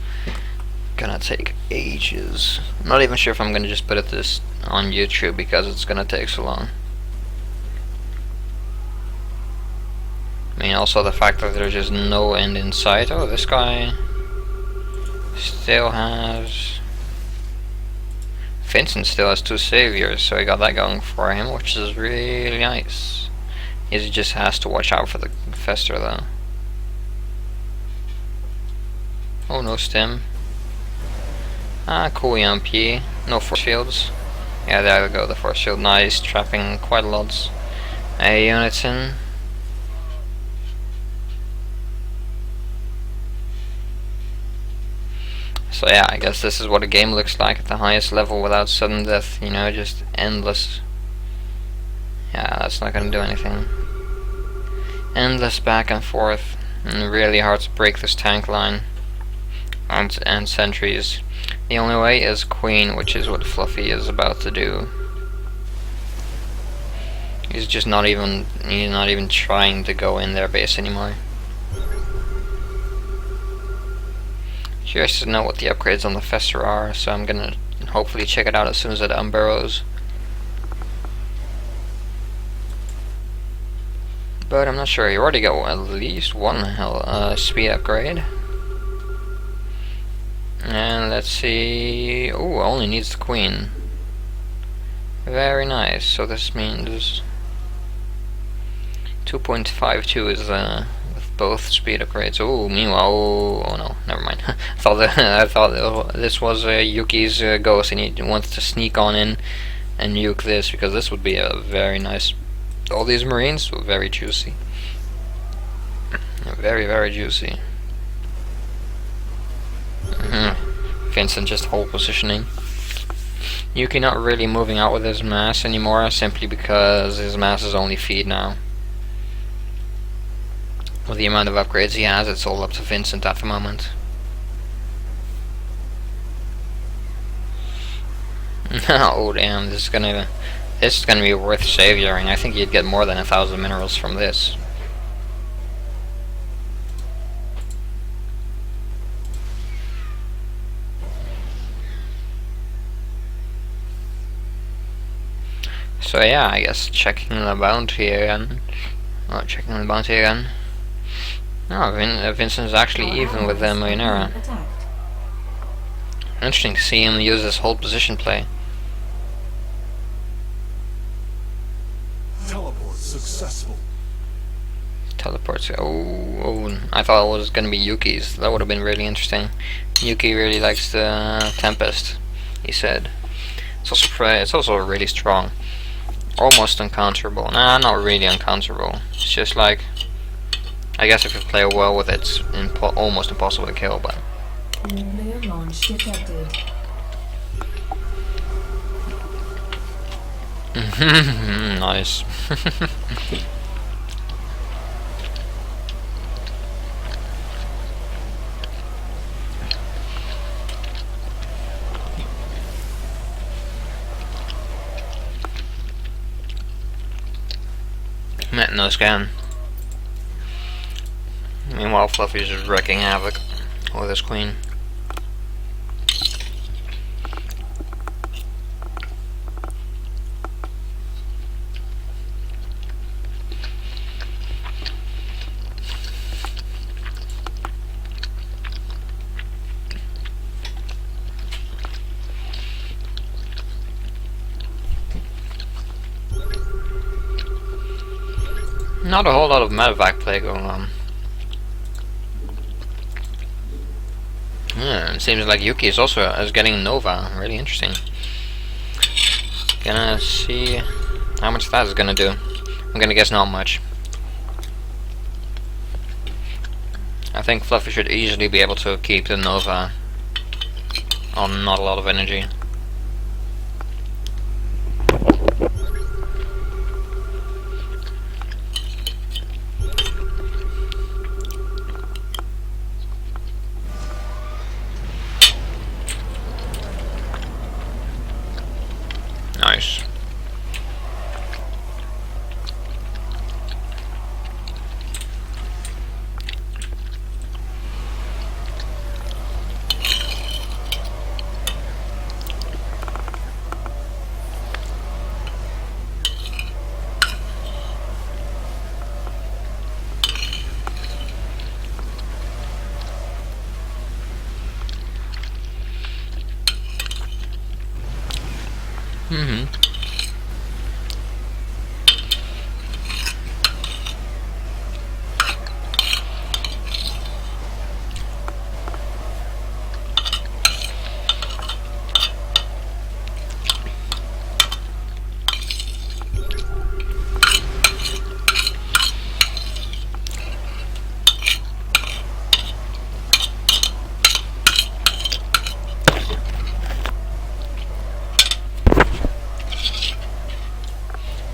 gonna take ages. I'm not even sure if I'm gonna just put this on YouTube because it's gonna take so long. I mean, also the fact that there's just no end in sight. Oh, this guy still has... Vincent still has 2 saviors, so he got that going for him, which is really nice. He just has to watch out for the Fester though. Oh, no stem. Ah, cool EMP. No force fields. Yeah, there we go, the force field. Nice, trapping quite a lot. Units in. So yeah, I guess this is what a game looks like at the highest level without sudden death, you know, just endless. Yeah, that's not gonna do anything. Endless back and forth, and really hard to break this tank line. And sentries. The only way is Queen, which is what Fluffy is about to do. He's just not even trying to go in their base anymore. Curious to know what the upgrades on the Fester are, so I'm gonna hopefully check it out as soon as it unburrows. But I'm not sure. You already got at least one speed upgrade. And let's see. Ooh, only needs the Queen. Very nice. So this means 2.52 is with both speed upgrades. Ooh, meanwhile, oh no, never mind. I thought this was Yuki's ghost, and he wants to sneak on in and nuke this, because this would be a very nice. All these Marines were very juicy. Very, very juicy. Vincent just hold positioning. Yuki not really moving out with his mass anymore, simply because his mass is only feed now. With the amount of upgrades he has, it's all up to Vincent at the moment. Oh damn, this is gonna be worth savioring. I think you'd get more than 1,000 minerals from this. So yeah, I guess checking the bounty again. Oh, checking the bounty again. No, Vincent's actually even with the Marinera. Interesting to see him use this whole position play. Teleport successful. Teleports. Oh, I thought it was gonna be Yuki's. That would have been really interesting. Yuki really likes the Tempest, he said. It's also really strong. Almost uncounterable. Nah, not really uncounterable. It's just like, I guess if you play well with it, it's almost impossible to kill, but... Nuclear launch detected. Nice. Met no scan. Meanwhile, Fluffy's just wrecking havoc with his Queen. Not a whole lot of medevac play going on. Yeah, it seems like Yuki is also getting Nova. Really interesting. Gonna see how much that is gonna do. I'm gonna guess not much. I think Fluffy should easily be able to keep the Nova on not a lot of energy. Nice. Mm-hmm.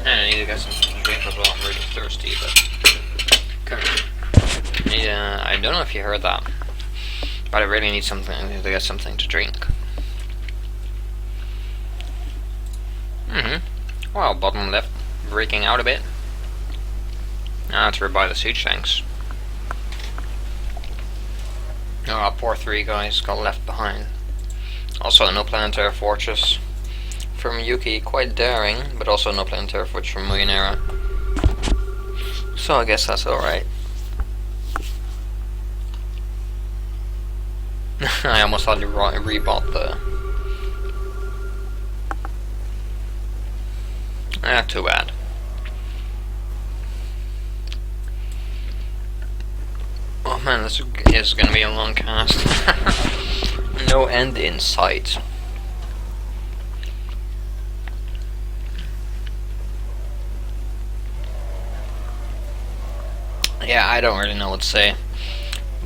I need to get something to drink as well. I'm really thirsty, but I don't know if you heard that, but I really need something to get something to drink. Well, bottom left breaking out a bit. Now to rebuy the siege tanks. Oh, poor 3 guys got left behind. Also, no planetary fortress from Yuki, quite daring, but also no planetary fortress from Millionaire. So I guess that's alright. I almost had to rebought the... too bad. Oh man, this is gonna be a long cast. No end in sight. Yeah, I don't really know what to say.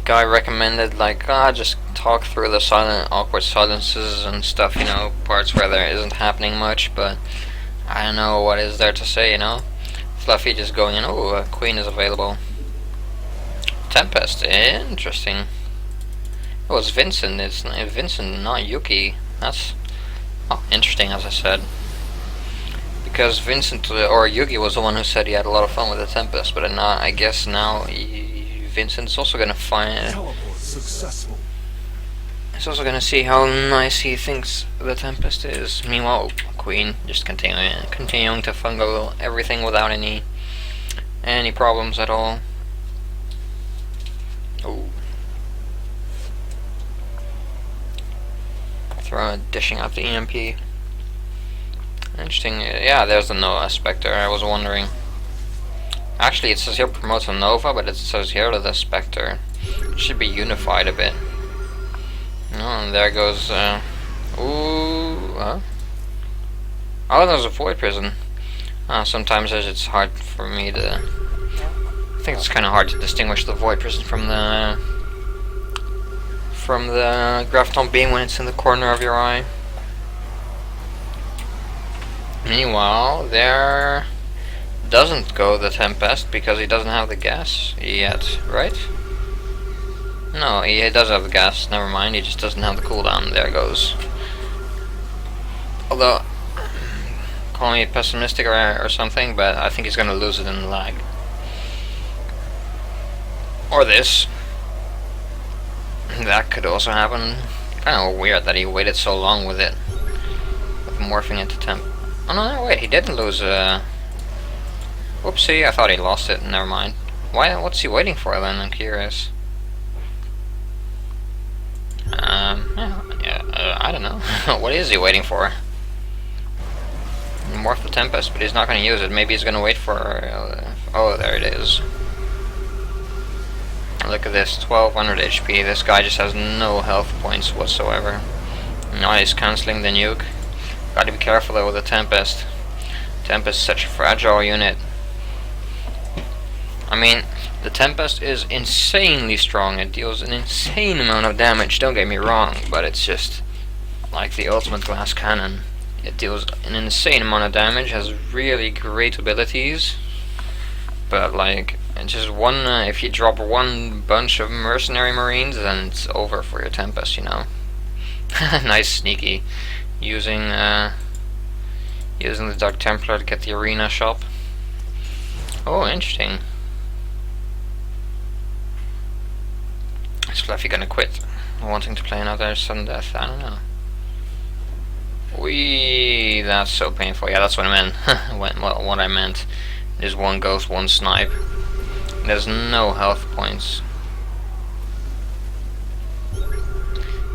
Guy recommended, like, just talk through the silent, awkward silences and stuff, you know, parts where there isn't happening much, but I don't know what is there to say, you know. Fluffy just going in, oh, a queen is available. Tempest, interesting. It was Vincent, it's Vincent, not Yuki. That's interesting, as I said. Because Vincent or Yuki was the one who said he had a lot of fun with the Tempest, but I guess now Vincent's also gonna find. Teleport successful. He's also gonna see how nice he thinks the Tempest is. Meanwhile, Queen just continuing to fungo everything without any problems at all. Oh, dishing out the EMP. Interesting. Yeah, there's the Nova Spectre. I was wondering. Actually, it says here promotes a Nova, but it says here that the Spectre should be unified a bit. Oh, and there goes. Ooh. Huh? Oh, there's a Void Prison. Sometimes it's hard for me to. I think it's kind of hard to distinguish the Void Prison from the Graviton Beam when it's in the corner of your eye. Meanwhile, there doesn't go the Tempest because he doesn't have the gas yet, right? No, he does have the gas, never mind, he just doesn't have the cooldown. There it goes. Although, call me pessimistic or something, but I think he's gonna lose it in the lag. Or this. That could also happen. Kinda weird that he waited so long with it. With morphing into temp. Oh no, wait, he didn't lose whoopsie, I thought he lost it, never mind. What's he waiting for then, I'm curious. I don't know. What is he waiting for? Morph the Tempest, but he's not going to use it. Maybe he's going to wait for... oh, there it is. Look at this, 1200 HP. This guy just has no health points whatsoever. Now he's cancelling the nuke. Gotta be careful though with the Tempest. Tempest is such a fragile unit. I mean, the Tempest is insanely strong. It deals an insane amount of damage, don't get me wrong, but it's just like the ultimate glass cannon. It deals an insane amount of damage, has really great abilities, but like, just one, if you drop one bunch of mercenary marines, then it's over for your Tempest, you know. Nice sneaky, using the Dark Templar to get the arena shop. Oh, interesting. Is Fluffy gonna quit, wanting to play another sudden death? I don't know. Wee, that's so painful. Yeah, that's what I meant. What I meant is one ghost, one snipe. There's no health points.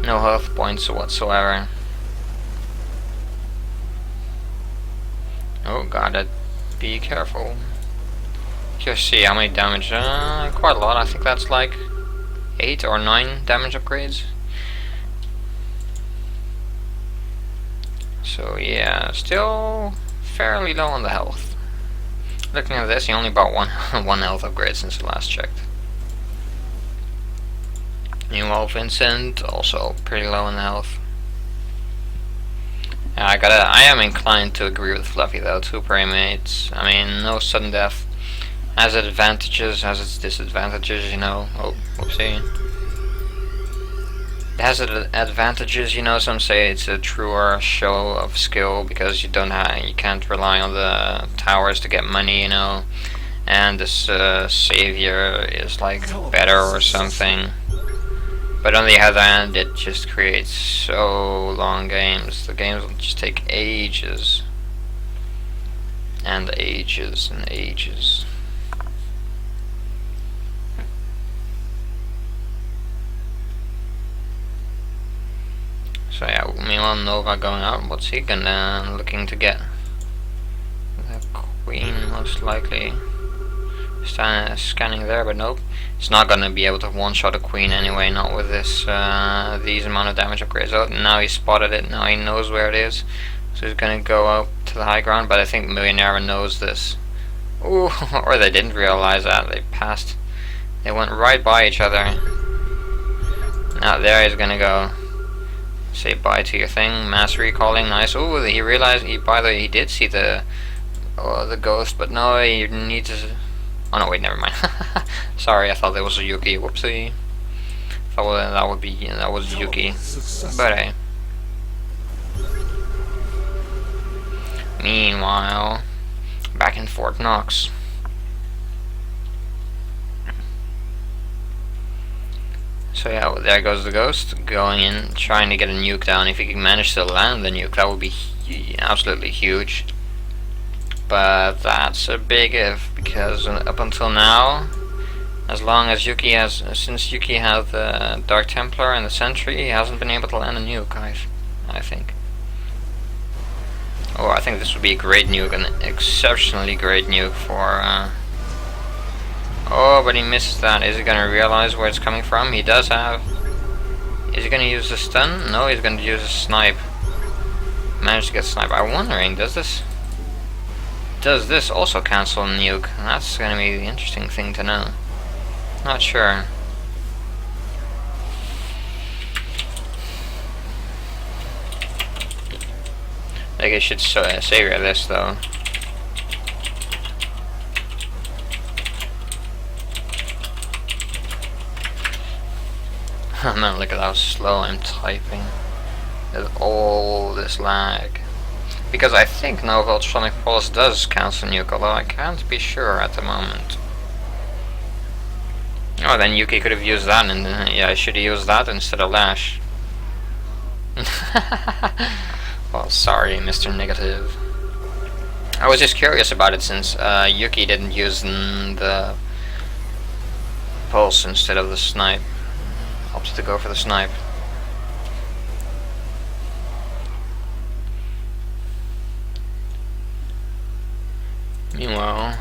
No health points whatsoever. Oh, gotta be careful. Just see how many damage. Quite a lot. I think that's like 8 or 9 damage upgrades. So yeah, still fairly low on the health. Looking at this, he only bought one one health upgrade since the last checked. Meanwhile, Vincent also pretty low in the health. I am inclined to agree with Fluffy though. 2 Primates. I mean, no sudden death has its advantages, has its disadvantages. You know. Oh, whoopsie. It has its advantages, you know. Some say it's a truer show of skill because you can't rely on the towers to get money, you know. And this savior is like better or something. But on the other hand, it just creates so long games. The games will just take ages. And ages and ages. So yeah, meanwhile Nova going out. What's he gonna looking to get? The Queen most likely. Scanning there, but nope. It's not gonna be able to one-shot a Queen anyway, not with this these amount of damage upgrades. Oh, now he spotted it, now he knows where it is. So he's gonna go up to the high ground, but I think Millionaire knows this. Ooh, or they didn't realize that. They passed. They went right by each other. Now there he's gonna go. Say bye to your thing. Mass recalling, nice. Ooh, he realized, by the way, he did see the ghost, but no, you need to... Oh no, wait, never mind. Sorry, I thought that was a Yuki. Whoopsie. Thought that was Yuki. But hey. Meanwhile, back in Fort Knox. So yeah, well, there goes the ghost, going in, trying to get a nuke down. If he can manage to land the nuke, that would be absolutely huge. But that's a big if, because up until now, as long as Yuki has, since Yuki has the Dark Templar and the Sentry, he hasn't been able to land a nuke, I think. Oh, I think this would be a great nuke, an exceptionally great nuke for... Oh, but he misses that. Is he going to realize where it's coming from? He does have... Is he going to use the stun? No, he's going to use a snipe. Managed to get snipe. I'm wondering, does this also cancel a nuke? That's going to be the interesting thing to know. Not sure. I think I should savor this though. Man, look at how slow I'm typing. There's all this lag. Because I think Nova Ultrasonic Pulse does cancel nuke, although I can't be sure at the moment. Oh, then Yuki could have used that, and yeah, I should have used that instead of Lash. Well, sorry, Mr. Negative. I was just curious about it since Yuki didn't use the Pulse instead of the Snipe. Opted to go for the Snipe. Meanwhile,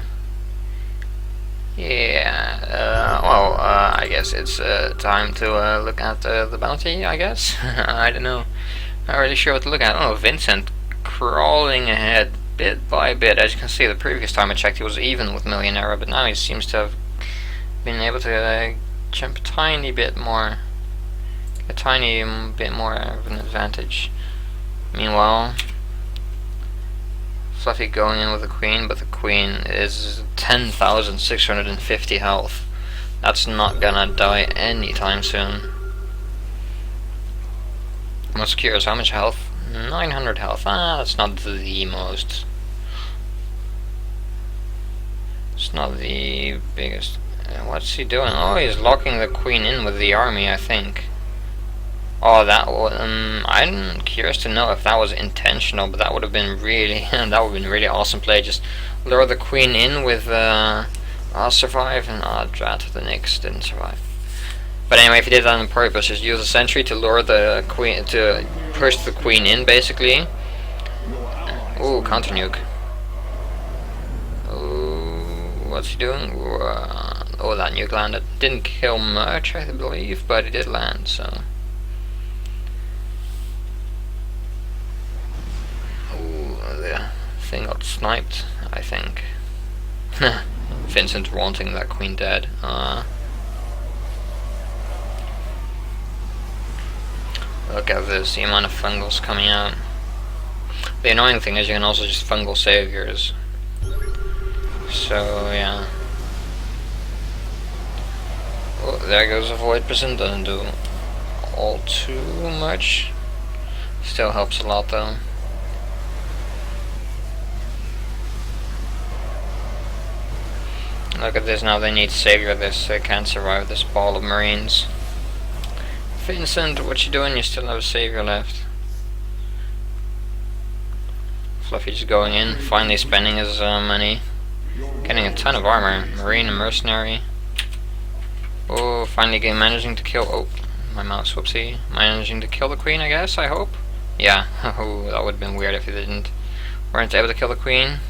yeah, I guess it's time to look at the bounty, I guess. I don't know. Not really sure what to look at. Oh, Vincent crawling ahead bit by bit. As you can see, the previous time I checked he was even with Millionaire, but now he seems to have been able to jump a tiny bit more. A tiny bit more of an advantage. Meanwhile, Fluffy going in with the Queen, but the Queen is 10,650 health. That's not gonna die anytime soon. Most curious, how much health? 900 health. That's not the most. It's not the biggest. What's he doing? Oh, he's locking the Queen in with the army, I think. Oh, that I'm curious to know if that was intentional, but that would have been really that would have been really awesome play. Just lure the Queen in with I'll survive, and drat, the Knicks didn't survive. But anyway, if you did that on purpose, just use a sentry to lure the Queen, to push the Queen in, basically. Ooh, counter nuke. Ooh, what's he doing? Oh, that nuke landed. Didn't kill much, I believe, but it did land, so. The thing got sniped, I think. Vincent wanting that Queen dead. Look at this, the amount of fungals coming out. The annoying thing is you can also just fungal saviors. So, yeah. Oh, there goes a void prison, doesn't do all too much. Still helps a lot though. Look at this now, they need savior this, they can't survive this ball of marines. Vincent, what you doing? You still have a savior left. Fluffy just going in, finally spending his money. Getting a ton of armor, marine and mercenary. Oh, finally managing to kill, oh, my mouse, whoopsie. Managing to kill the Queen, I guess, I hope? Yeah, oh, that would have been weird if he weren't able to kill the Queen.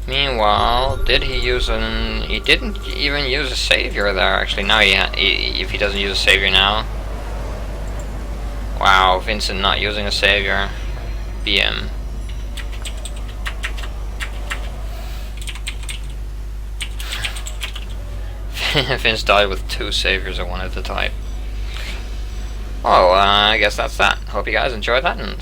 Meanwhile, did he use he didn't even use a savior there, actually. Now if he doesn't use a savior now. Wow, Vincent not using a savior. BM. Vince died with 2 saviors I wanted to type. Oh, I guess that's that. Hope you guys enjoyed that, and